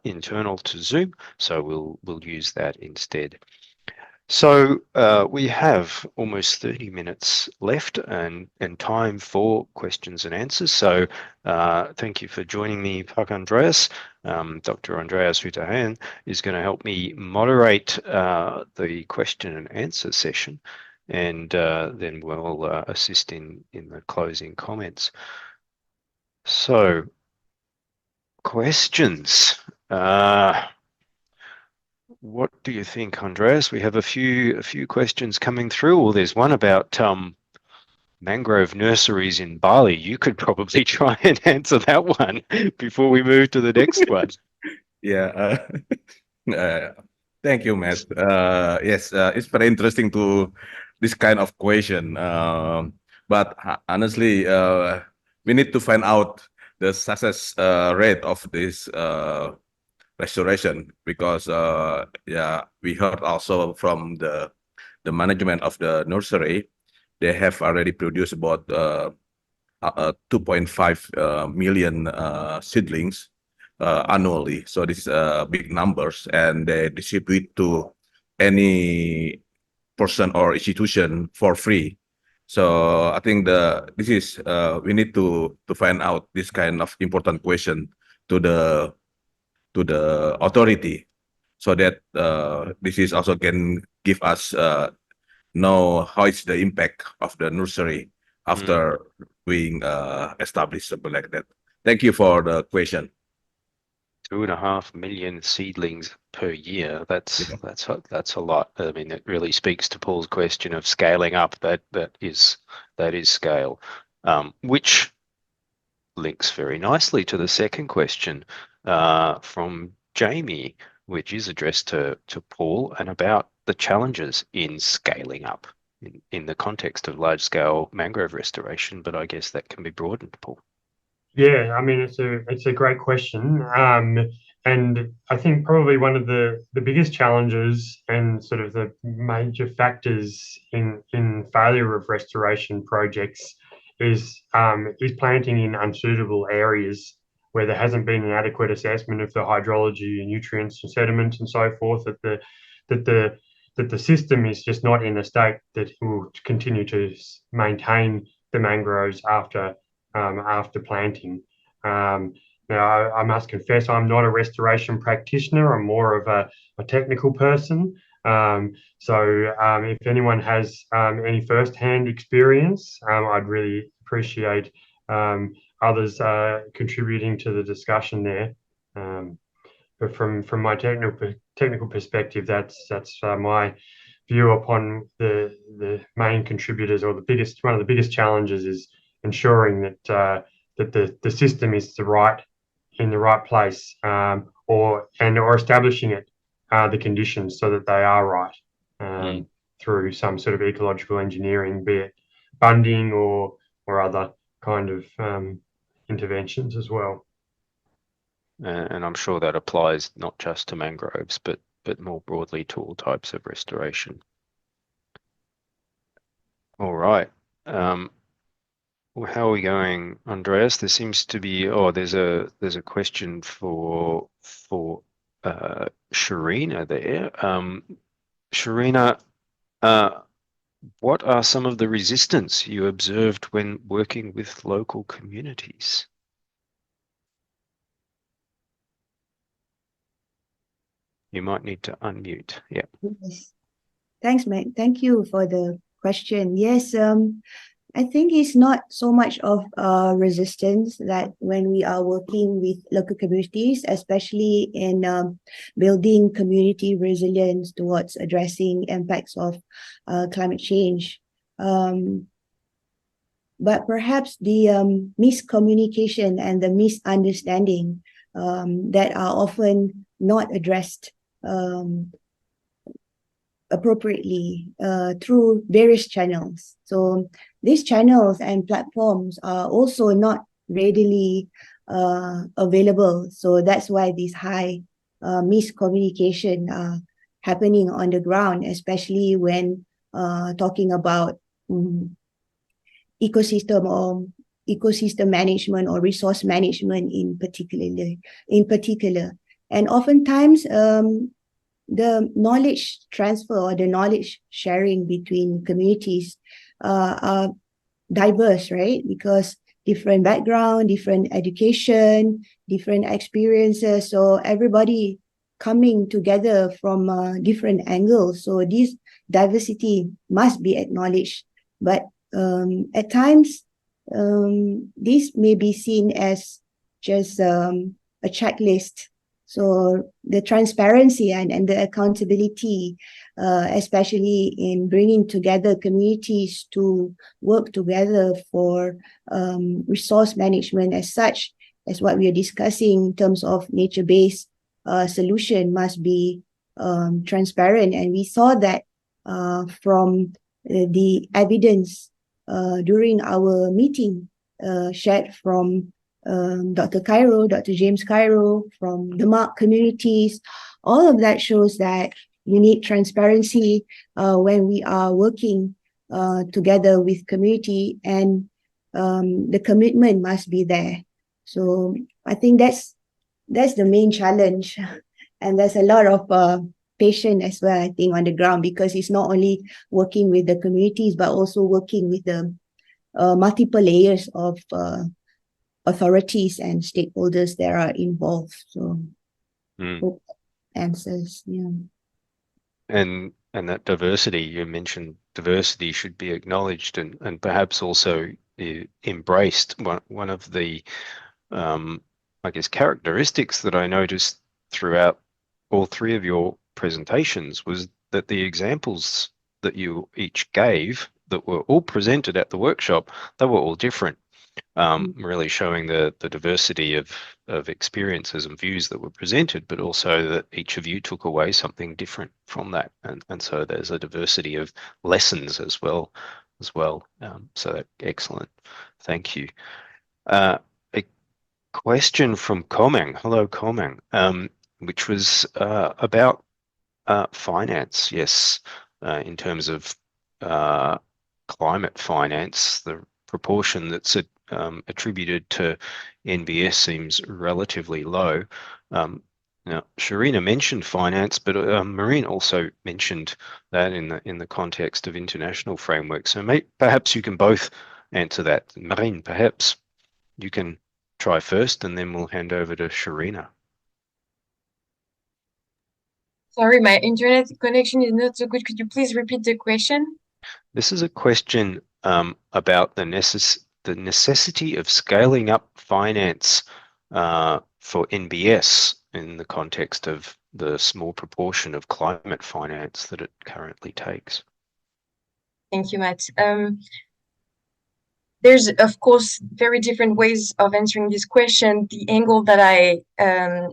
internal to Zoom, so we'll use that instead. So we have almost 30 minutes left and time for questions and answers. So thank you for joining me, Pak Andreas. Dr. Andreas Hutahan is going to help me moderate the question and answer session, and then we'll assist in the closing comments. So questions. what do you think, Andreas? We have a few questions coming through. Well, there's one about mangrove nurseries in Bali. You could probably try and answer that one before we move to the next one. Yeah. Thank you, Matt. Yes, it's very interesting to this kind of question. But honestly, we need to find out the success rate of this restoration, because yeah, we heard also from the management of the nursery. They have already produced about 2.5 million seedlings annually. So this is big numbers, and they distribute to any person or institution for free. So I think this is we need to find out this kind of important question to the authority, so that this is also can give us know how is the impact of the nursery after being established, something like that. Thank you for the question. 2.5 million seedlings per year. That's a lot. I mean, it really speaks to Paul's question of scaling up. That is scale, which links very nicely to the second question from Jamie, which is addressed to Paul, and about the challenges in scaling up in the context of large-scale mangrove restoration. But I guess that can be broadened, Paul. Yeah, I mean, it's a great question. And I think probably one of the biggest challenges and sort of the major factors in failure of restoration projects is planting in unsuitable areas where there hasn't been an adequate assessment of the hydrology and nutrients and sediment and so forth, that the system is just not in a state that will continue to maintain the mangroves after planting. Now, I must confess, I'm not a restoration practitioner. I'm more of a technical person. So if anyone has any first-hand experience, I'd really appreciate others contributing to the discussion there. But from my technical perspective, that's my view upon the main contributors, or one of the biggest challenges is ensuring that the system is in the right place, or establishing the conditions so that they are right through some sort of ecological engineering, be it bunding or other kind of interventions as well. And I'm sure that applies not just to mangroves, but more broadly to all types of restoration. All right. Well, how are we going, Andreas? There seems to be there's a question for Sharina there. Sharina, what are some of the resistance you observed when working with local communities? You might need to unmute. Yeah. Yes. Thanks, Matt. Thank you for the question. Yes, I think it's not so much of resistance that when we are working with local communities, especially in building community resilience towards addressing impacts of climate change. But perhaps the miscommunication and the misunderstanding that are often not addressed appropriately through various channels. So these channels and platforms are also not readily available. So that's why these high miscommunication are happening on the ground, especially when talking about ecosystem management or resource management in particular. And oftentimes the knowledge transfer or the knowledge sharing between communities are diverse, right? Because different background, different education, different experiences. So everybody coming together from different angles. So this diversity must be acknowledged. But at times, this may be seen as just a checklist. So the transparency and the accountability, especially in bringing together communities to work together for resource management as such, as what we are discussing in terms of nature-based solution, must be transparent. And we saw that from the evidence during our meeting shared from Dr. Cairo, Dr. James Cairo, from the MARC communities. All of that shows that we need transparency when we are working together with community, and the commitment must be there. So I think that's the main challenge. And there's a lot of patience as well, I think, on the ground, because it's not only working with the communities, but also working with the multiple layers of authorities and stakeholders that are involved. So hope that answers, yeah. And that diversity, you mentioned diversity should be acknowledged and perhaps also embraced. One of the I guess characteristics that I noticed throughout all three of your presentations was that the examples that you each gave that were all presented at the workshop, they were all different. Really showing the diversity of experiences and views that were presented, but also that each of you took away something different from that, and so there's a diversity of lessons as well. So that, excellent, thank you. A question from Komang. Hello, Komang, which was about finance. Yes, in terms of climate finance, the proportion that's attributed to NBS seems relatively low. Now, Sharina mentioned finance, but Marine also mentioned that in the context of international frameworks. So perhaps you can both answer that. Marine, perhaps you can try first, and then we'll hand over to Sharina. Sorry, my internet connection is not so good. Could you please repeat the question? This is a question about the necessity of scaling up finance for NBS in the context of the small proportion of climate finance that it currently takes. Thank you, Matt. There's, of course, very different ways of answering this question. The angle that I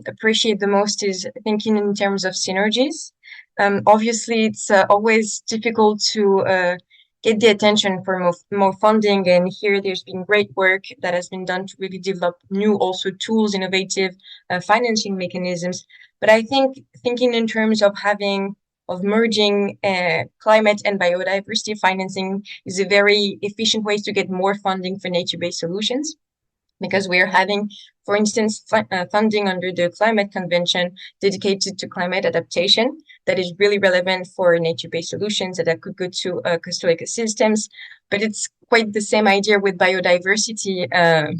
appreciate the most is thinking in terms of synergies. Obviously, it's always difficult to get the attention for more funding, and here there's been great work that has been done to really develop new also tools, innovative financing mechanisms. But I think thinking in terms of merging climate and biodiversity financing is a very efficient way to get more funding for nature-based solutions, because we're having, for instance, funding under the Climate Convention dedicated to climate adaptation that is really relevant for nature-based solutions that could go to coastal ecosystems. But it's quite the same idea with biodiversity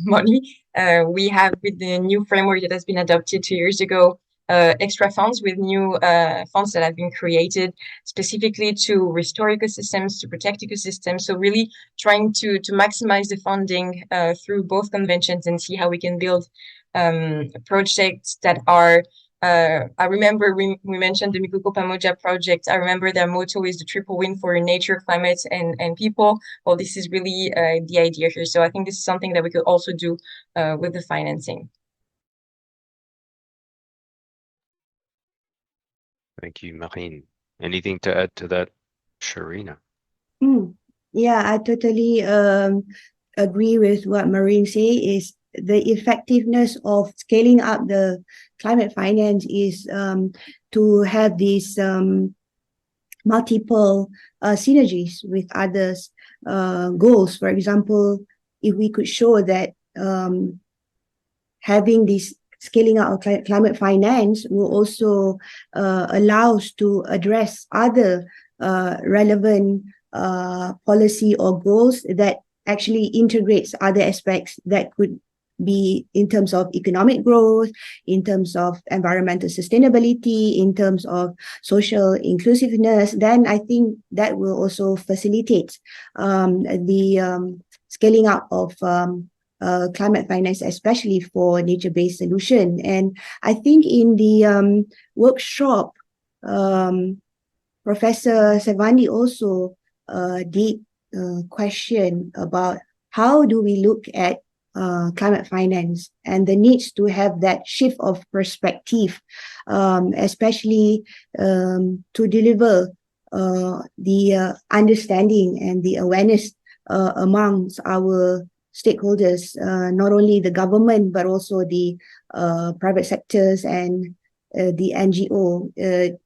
money. We have, with the new framework that has been adopted 2 years ago, extra funds with new funds that have been created specifically to restore ecosystems, to protect ecosystems. So really trying to maximize the funding through both conventions and see how we can build projects that are, I remember we mentioned the Mikuko Pamoja project. I remember their motto is the triple win for nature, climate, and people. Well, this is really the idea here. So I think this is something that we could also do with the financing. Thank you, Marine. Anything to add to that, Sharina? Yeah, I totally agree with what Marine say. Is the effectiveness of scaling up the climate finance is to have these multiple synergies with others goals. For example, if we could show that having this scaling up of climate finance will also allow us to address other relevant policy or goals that actually integrates other aspects that could be in terms of economic growth, in terms of environmental sustainability, in terms of social inclusiveness, then I think that will also facilitate the scaling up of climate finance, especially for nature-based solution. And I think in the workshop, Professor Sevandi also did a question about how do we look at climate finance and the needs to have that shift of perspective, especially to deliver the understanding and the awareness amongst our stakeholders, not only the government, but also the private sectors and the NGO,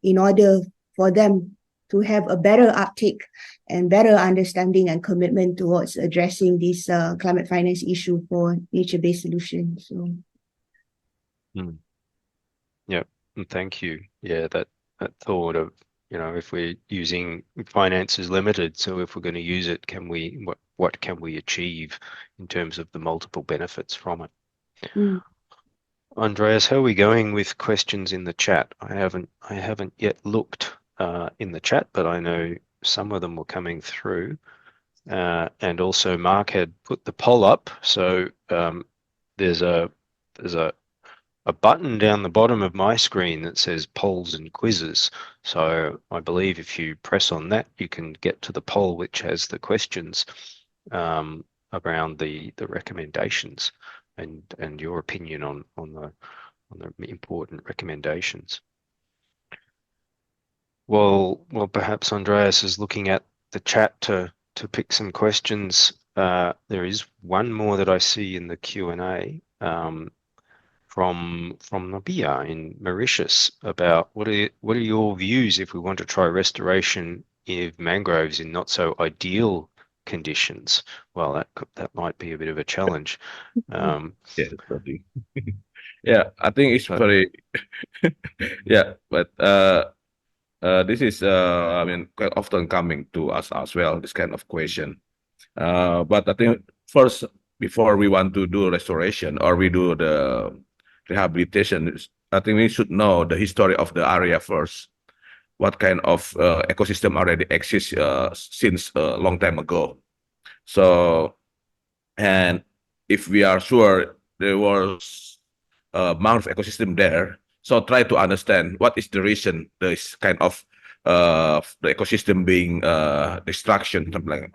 in order for them to have a better uptake and better understanding and commitment towards addressing this climate finance issue for nature-based solutions. So, Yeah, and thank you. Yeah, that thought of, if we're using finance is limited, so if we're going to use it, what can we achieve in terms of the multiple benefits from it? Andreas, how are we going with questions in the chat? I haven't yet looked in the chat, but I know some of them were coming through. And also Mark had put the poll up. So there's a button down the bottom of my screen that says polls and quizzes. So I believe if you press on that, you can get to the poll which has the questions around the recommendations and your opinion on the important recommendations. Well, perhaps Andreas is looking at the chat to pick some questions. There is one more that I see in the Q&A from Nabia in Mauritius about what are your views if we want to try restoration of mangroves in not so ideal conditions? Well, that might be a bit of a challenge. Yeah, probably. Yeah, I think it's very yeah, but this is I mean quite often coming to us as well, this kind of question. But I think first, before we want to do restoration or we do the rehabilitation, I think we should know the history of the area first. What kind of ecosystem already exists since a long time ago. So, and if we are sure there was a mangrove ecosystem there, so try to understand what is the reason this kind of the ecosystem being destruction, something like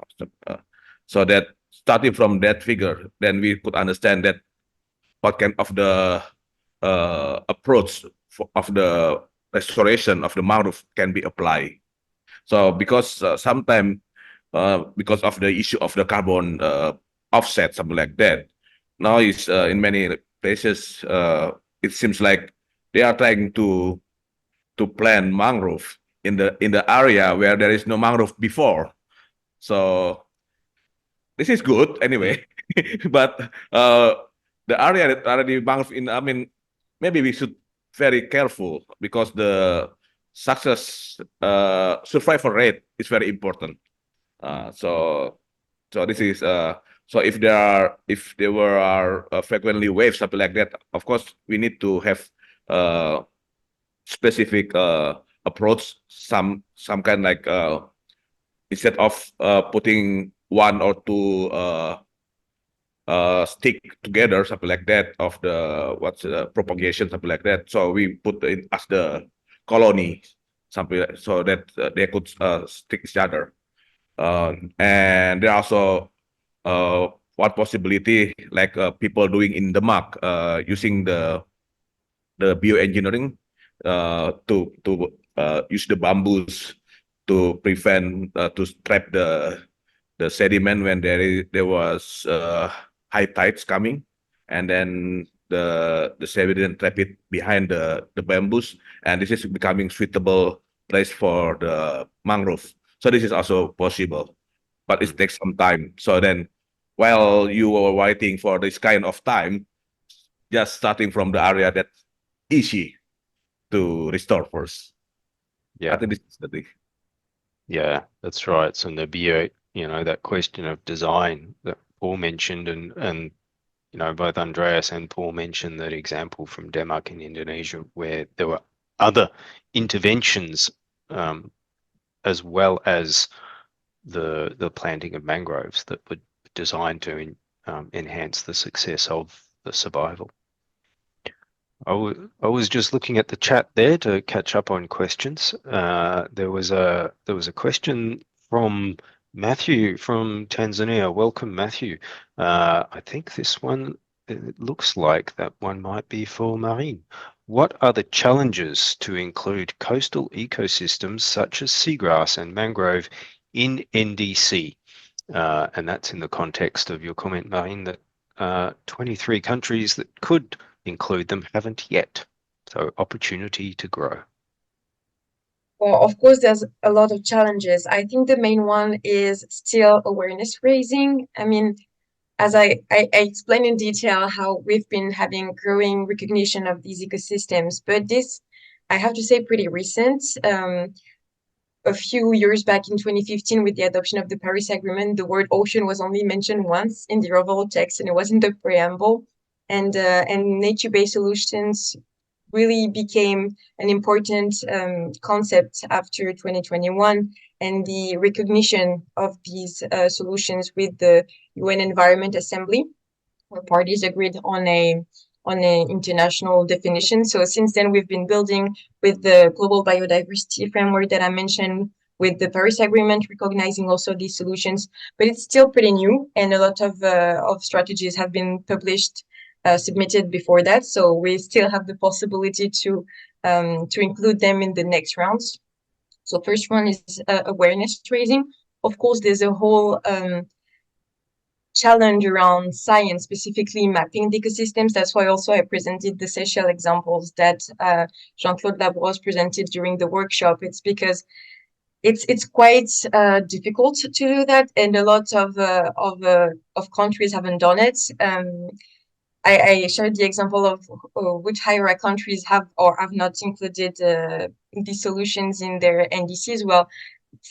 that. So that starting from that figure, then we could understand that what kind of the approach of the restoration of the mangrove can be applied. So because sometimes because of the issue of the carbon offset, something like that, now is in many places it seems like they are trying to plant mangrove in the area where there is no mangrove before. So this is good anyway, but the area that already mangrove in, I mean, maybe we should very careful because the success survival rate is very important. So this is so if there were frequently waves, something like that, of course we need to have specific approach, some kind like instead of putting one or two stick together, something like that, of the propagation, something like that. So we put it as the colony, something so that they could stick each other. And there are also one possibility like people doing in the muck using the bioengineering to use the bamboos to prevent to trap the sediment when there was high tides coming, and then the sediment trap it behind the bamboos, and this is becoming suitable place for the mangrove. So this is also possible, but it takes some time. So then, while you are waiting for this kind of time, just starting from the area that's easy to restore first. Yeah, I think this is the thing. Yeah, that's right. So Nabia, that question of design that Paul mentioned, and both Andreas and Paul mentioned that example from Denmark in Indonesia where there were other interventions as well as the planting of mangroves that were designed to enhance the success of the survival. I was just looking at the chat there to catch up on questions. There was a question from Matthew from Tanzania. Welcome, Matthew. I think this one, it looks like that one might be for Marine. What are the challenges to include coastal ecosystems such as seagrass and mangrove in NDC? And that's in the context of your comment, Marine, that 23 countries that could include them haven't yet. So opportunity to grow. Well, of course, there's a lot of challenges. I think the main one is still awareness raising. I mean, as I explained in detail how we've been having growing recognition of these ecosystems, but this, I have to say, pretty recent. A few years back in 2015, with the adoption of the Paris Agreement, the word ocean was only mentioned once in the overall text, and it was in the preamble. And nature-based solutions really became an important concept after 2021, and the recognition of these solutions with the UN Environment Assembly, where parties agreed on an international definition. So since then, we've been building with the global biodiversity framework that I mentioned, with the Paris Agreement, recognizing also these solutions, but it's still pretty new, and a lot of strategies have been published, submitted before that. So we still have the possibility to include them in the next rounds. So first one is awareness raising. Of course, there's a whole challenge around science, specifically mapping the ecosystems. That's why also I presented the Seychelles examples that Jean-Claude Labrosse presented during the workshop. It's because it's quite difficult to do that, and a lot of countries haven't done it. I shared the example of which IORA countries have or have not included these solutions in their NDCs. Well,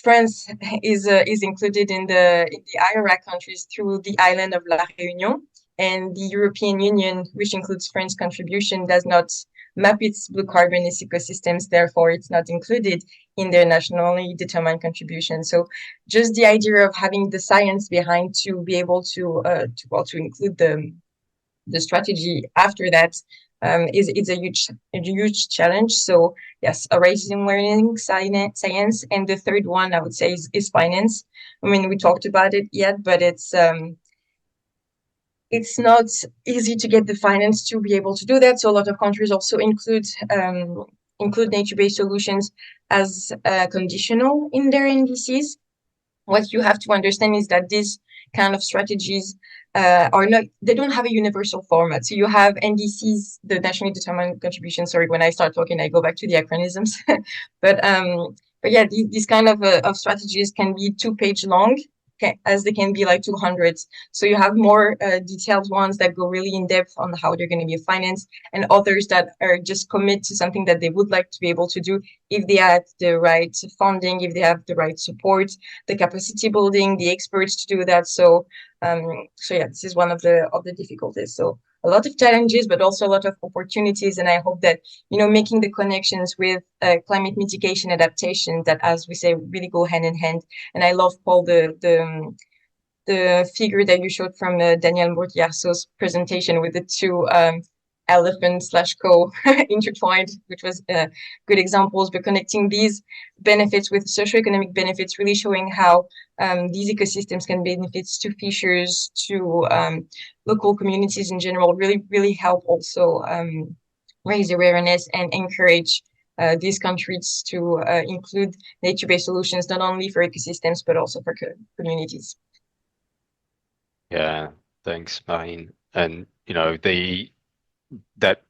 France is included in the IORA countries through the island of La Réunion, and the European Union, which includes France's contribution, does not map its blue carbon ecosystems. Therefore, it's not included in their nationally determined contribution. So, just the idea of having the science behind to be able to include the strategy after that is a huge challenge. So yes, raising learning, science, and the third one I would say is finance. I mean, we talked about it yet, but it's not easy to get the finance to be able to do that. So a lot of countries also include nature-based solutions as conditional in their NDCs. What you have to understand is that these kind of strategies they don't have a universal format. So you have NDCs, the nationally determined contribution. Sorry, when I start talking, I go back to the acronyms. but yeah, these kind of strategies can be 2-page long, as they can be like 200. So you have more detailed ones that go really in depth on how they're going to be financed, and others that are just commit to something that they would like to be able to do if they have the right funding, if they have the right support, the capacity building, the experts to do that. So yeah, this is one of the difficulties. So a lot of challenges, but also a lot of opportunities. And I hope that, making the connections with climate mitigation, adaptation, that, as we say, really go hand in hand. And I love, Paul, the figure that you showed from Daniel Mortiarso's presentation with the two elephant/co intertwined, which was good examples, but connecting these benefits with socioeconomic benefits, really showing how these ecosystems can benefit to fishers, to local communities in general, really help also raise awareness and encourage these countries to include nature-based solutions, not only for ecosystems, but also for communities. Yeah, thanks, Marine. And that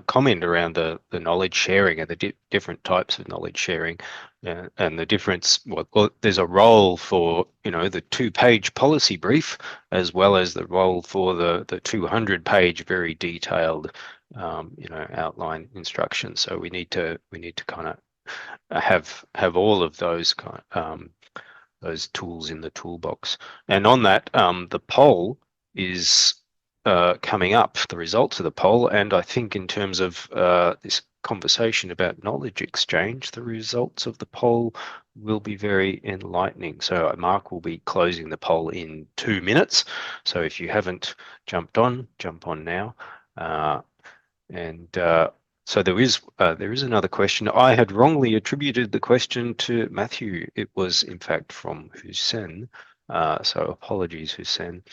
comment around the knowledge sharing and the different types of knowledge sharing, and the difference. Well, there's a role for the 2-page policy brief, as well as the role for the 200-page very detailed outline instructions. So we need to kind of have all of those those tools in the toolbox. And on that, the poll is coming up, the results of the poll, and I think in terms of this conversation about knowledge exchange, the results of the poll will be very enlightening. So Mark will be closing the poll in 2 minutes. So if you haven't jumped on, jump on now. So there is another question. I had wrongly attributed the question to Matthew. It was in fact from Hussein. So apologies, Hussein.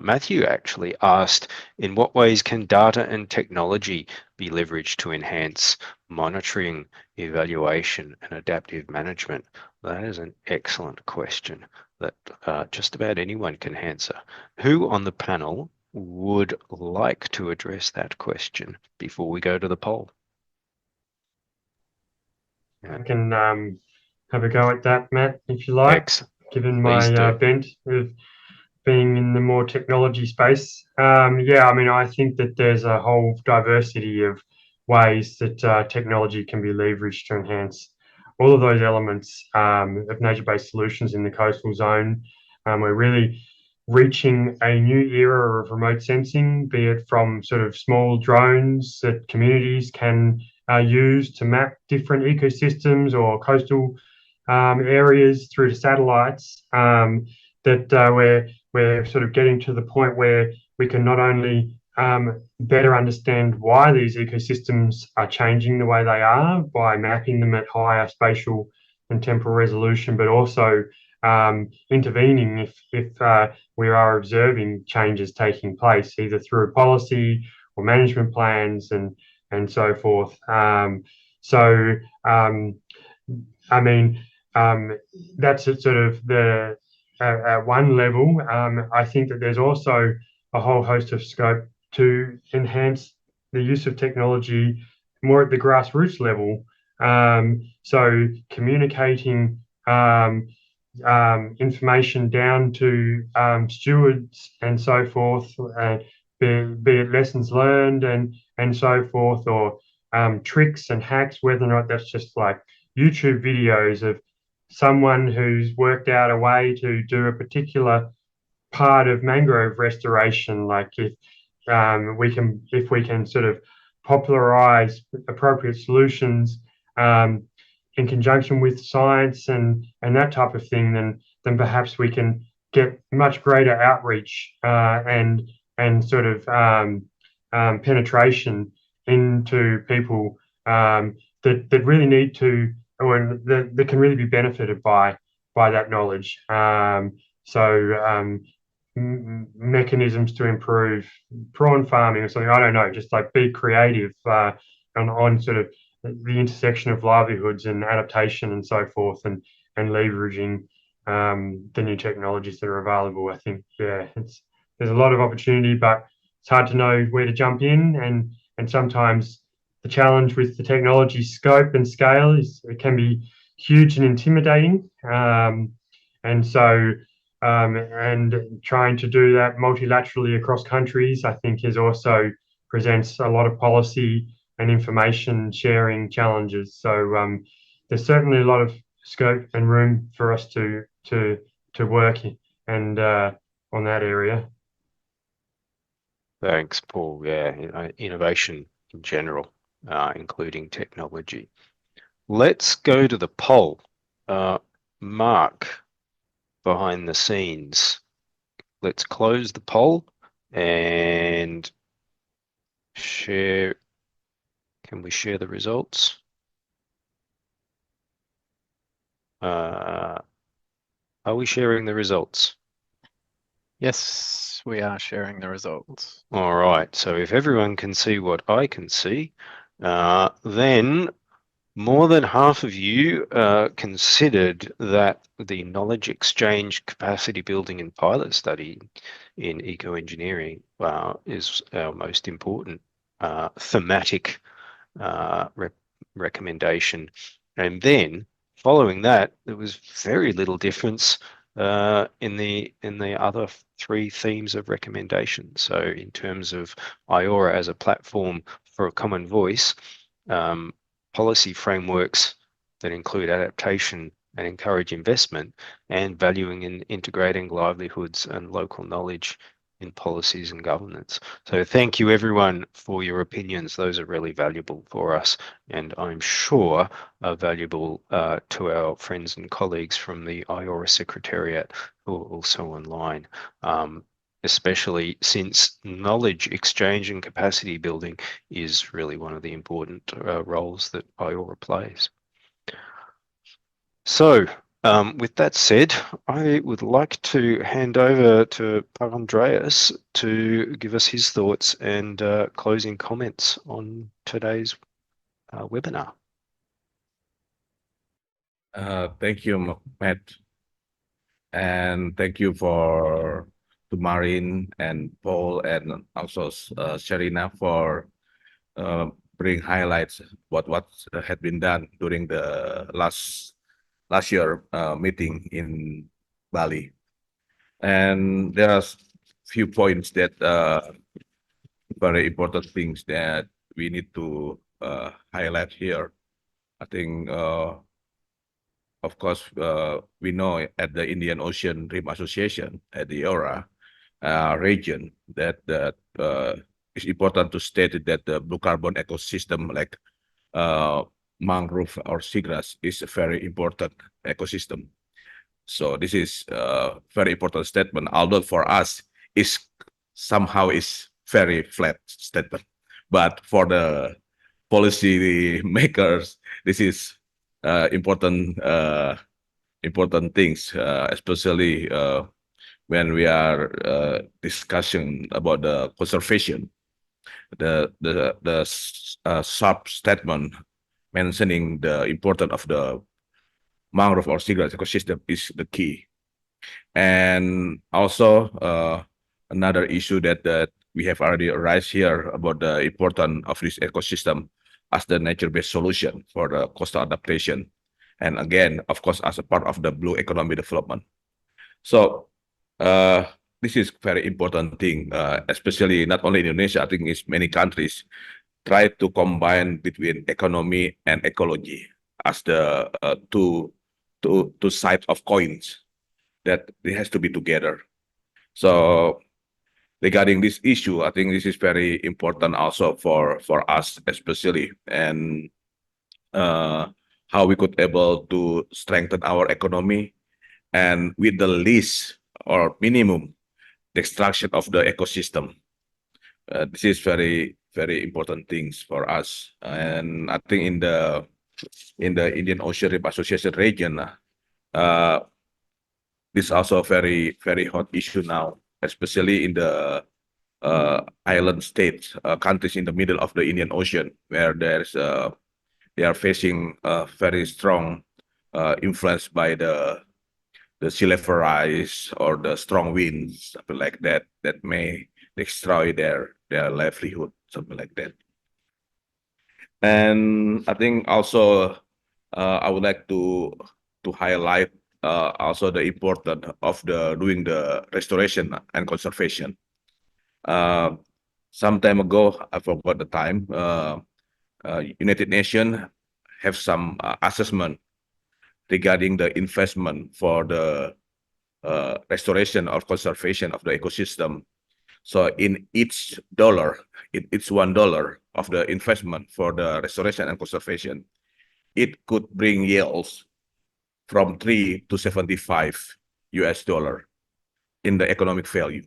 Matthew actually asked, in what ways can data and technology be leveraged to enhance monitoring, evaluation, and adaptive management? That is an excellent question that just about anyone can answer. Who on the panel would like to address that question before we go to the poll? I can have a go at that, Matt, if you like, Excellent. given Please my do. bent of being in the more technology space. Yeah, I mean, I think that there's a whole diversity of ways that technology can be leveraged to enhance all of those elements of nature-based solutions in the coastal zone. We're really reaching a new era of remote sensing, be it from sort of small drones that communities can use to map different ecosystems or coastal areas through to satellites, that we're sort of getting to the point where we can not only better understand why these ecosystems are changing the way they are by mapping them at higher spatial and temporal resolution, but also intervening if we are observing changes taking place, either through policy or management plans and so forth. I mean, that's at sort of the at one level. I think that there's also a whole host of scope to enhance the use of technology more at the grassroots level. So communicating information down to stewards and so forth, be it lessons learned and so forth, or tricks and hacks, whether or not that's just like YouTube videos of someone who's worked out a way to do a particular part of mangrove restoration. Like if we can sort of popularize appropriate solutions in conjunction with science and that type of thing, then perhaps we can get much greater outreach and sort of penetration into people that really need to, or that can really be benefited by that knowledge. Mechanisms to improve prawn farming or something, I don't know, just like be creative on sort of the intersection of livelihoods and adaptation and so forth, and leveraging the new technologies that are available. I think, yeah, there's a lot of opportunity, but it's hard to know where to jump in, and sometimes the challenge with the technology scope and scale is it can be huge and intimidating. And trying to do that multilaterally across countries, I think, is also presents a lot of policy and information sharing challenges. So there's certainly a lot of scope and room for us to work and on that area. Thanks, Paul. Yeah, innovation in general, including technology. Let's go to the poll. Mark, behind the scenes, let's close the poll and share. Can we share the results? Are we sharing the results? Yes, we are sharing the results. All right, so if everyone can see what I can see, then more than half of you considered that the knowledge exchange, capacity building and pilot study in eco-engineering is our most important thematic recommendation. And then following that, there was very little difference in the other three themes of recommendation. So in terms of IORA as a platform for a common voice, policy frameworks that include adaptation and encourage investment, and valuing and integrating livelihoods and local knowledge in policies and governance. So thank you everyone for your opinions. Those are really valuable for us, and I'm sure are valuable to our friends and colleagues from the IORA Secretariat who are also online, especially since knowledge exchange and capacity building is really one of the important roles that IORA plays. So with that said, I would like to hand over to Andreas to give us his thoughts and closing comments on today's webinar. Thank you, Matt. And thank you to Marin and Paul and also Sharina for bring highlights what had been done during the last year meeting in Bali. And there are few points that very important things that we need to highlight here. I think, of course, we know at the Indian Ocean Rim Association, at the IORA region, that it's important to state that the blue carbon ecosystem, like mangrove or seagrass, is a very important ecosystem. So this is a very important statement, although for us is somehow is very flat statement, but for the policy makers, this is important things, especially when we are discussing about the conservation. The sub statement mentioning the importance of the mangrove or seagrass ecosystem is the key. And also another issue that we have already raised here about the importance of this ecosystem as the nature-based solution for the coastal adaptation. And again, of course, as a part of the blue economy development. So this is very important thing, especially not only in Indonesia, I think it's many countries try to combine between economy and ecology as the two sides of coins that it has to be together. So regarding this issue, I think this is very important also for us, especially, and how we could able to strengthen our economy and with the least or minimum destruction of the ecosystem. This is very important things for us, and I think in the Indian Ocean Rim Association region, this is also a very hot issue now, especially in the island states, countries in the middle of the Indian Ocean, where they are facing very strong influence by the sea level rise or the strong winds, something like that, that may destroy their livelihood, something like that. And I think also I would like to highlight also the importance of doing the restoration and conservation. Some time ago, I forgot the time, United Nations have some assessment regarding the investment for the restoration or conservation of the ecosystem. So in each $1 of the investment for the restoration and conservation, it could bring yields from 3 to 75 US dollar in the economic value.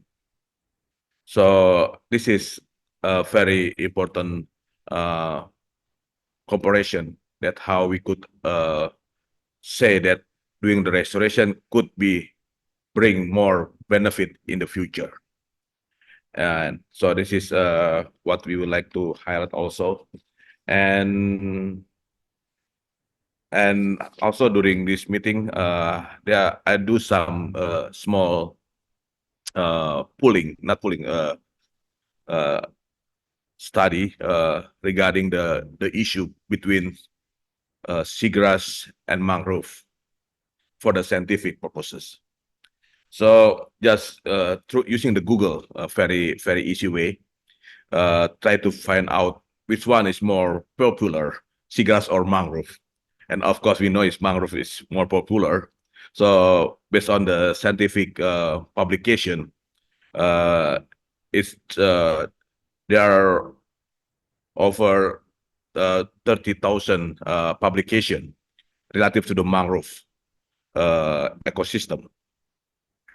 So this is a very important comparison that how we could say that doing the restoration could bring more benefit in the future. And so this is what we would like to highlight also. And also during this meeting, I do some small study regarding the issue between seagrass and mangrove for the scientific purposes. So just through using the Google, very easy way, try to find out which one is more popular, seagrass or mangrove. And of course, we know mangrove is more popular. So based on the scientific publication, it's there are over 30,000 publication relative to the mangrove ecosystem,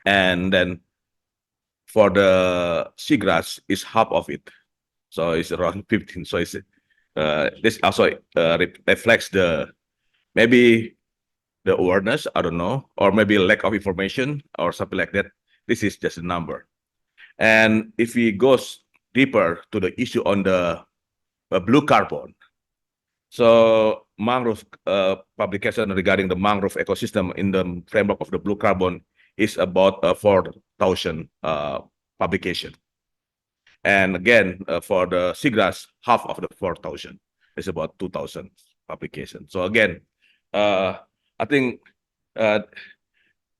and then for the seagrass is half of it, so it's around 15. So it's this also reflects the maybe the awareness, I don't know, or maybe lack of information or something like that. This is just a number. And if we go deeper to the issue on the blue carbon, so mangrove publication regarding the mangrove ecosystem in the framework of the blue carbon is about 4,000 publication. And again, for the seagrass, half of the 4,000 is about 2,000 publication. So again, I think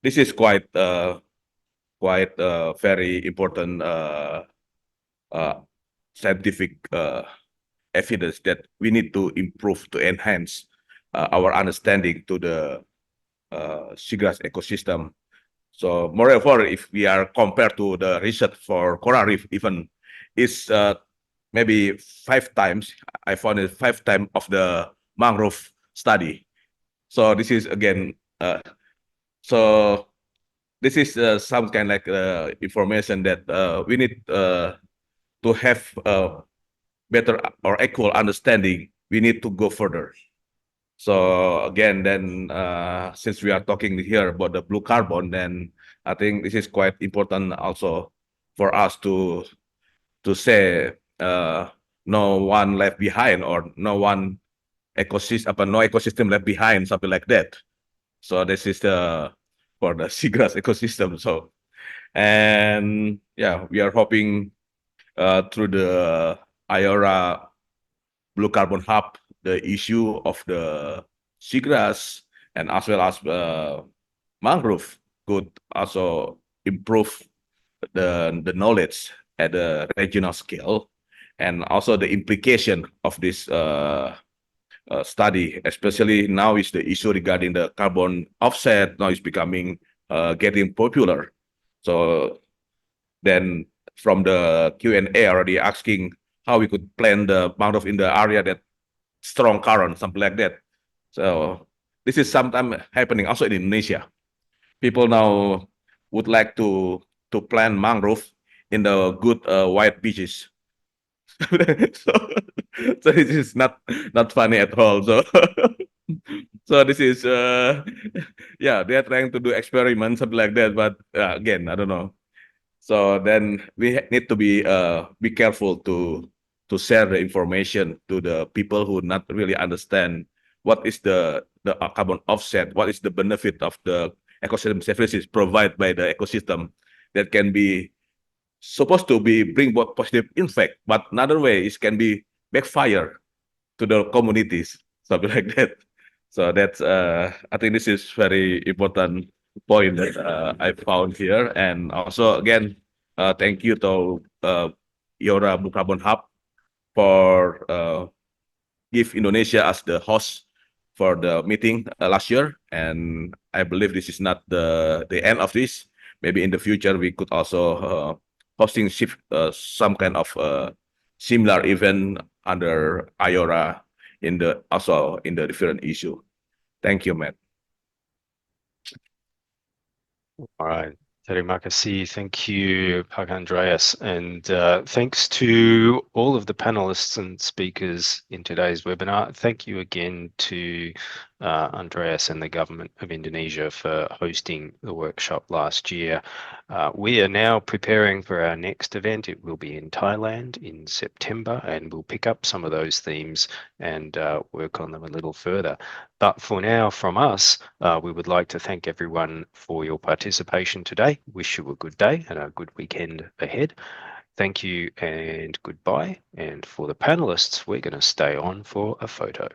this is quite very important scientific evidence that we need to improve to enhance our understanding to the seagrass ecosystem. So moreover, if we are compared to the research for coral reef, even is maybe 5 times. I found it 5 times of the mangrove study. So this is again, so this is some kind like information that we need to have better or equal understanding. We need to go further. So again, then since we are talking here about the blue carbon, then I think this is quite important also for us to say no one left behind, or no one ecosystem, no ecosystem left behind, something like that. So this is for the seagrass ecosystem. So, and yeah, we are hoping through the IORA Blue Carbon Hub, the issue of the seagrass and as well as mangrove could also improve the knowledge at the regional scale, and also the implication of this study, especially now is the issue regarding the carbon offset. Now is becoming getting popular. So then from the Q&A already asking how we could plant the mangrove in the area that strong current, something like that. So this is sometimes happening also in Indonesia. People now would like to plant mangrove in the good white beaches. so this is not funny at all. So so this is yeah, they are trying to do experiments, something like that. But again, I don't know. So then we need to be careful to share the information to the people who not really understand what is the carbon offset, what is the benefit of the ecosystem services provided by the ecosystem that can be supposed to be bring both positive impact, but another way is can be backfire to the communities, something like that. So that's I think this is very important point that I found here. And also again, thank you to IORA Blue Carbon Hub for give Indonesia as the host for the meeting last year. And I believe this is not the end of this. Maybe in the future we could also hosting some kind of similar event under IORA also in the different issue. Thank you, Matt. All right. Terima kasih. Thank you, Pak Andreas. And thanks to all of the panelists and speakers in today's webinar. Thank you again to Andreas and the government of Indonesia for hosting the workshop last year. We are now preparing for our next event. It will be in Thailand in September, and we'll pick up some of those themes and work on them a little further. But for now, from us, we would like to thank everyone for your participation today. Wish you a good day and a good weekend ahead. Thank you and goodbye. And for the panelists, we're going to stay on for a photo.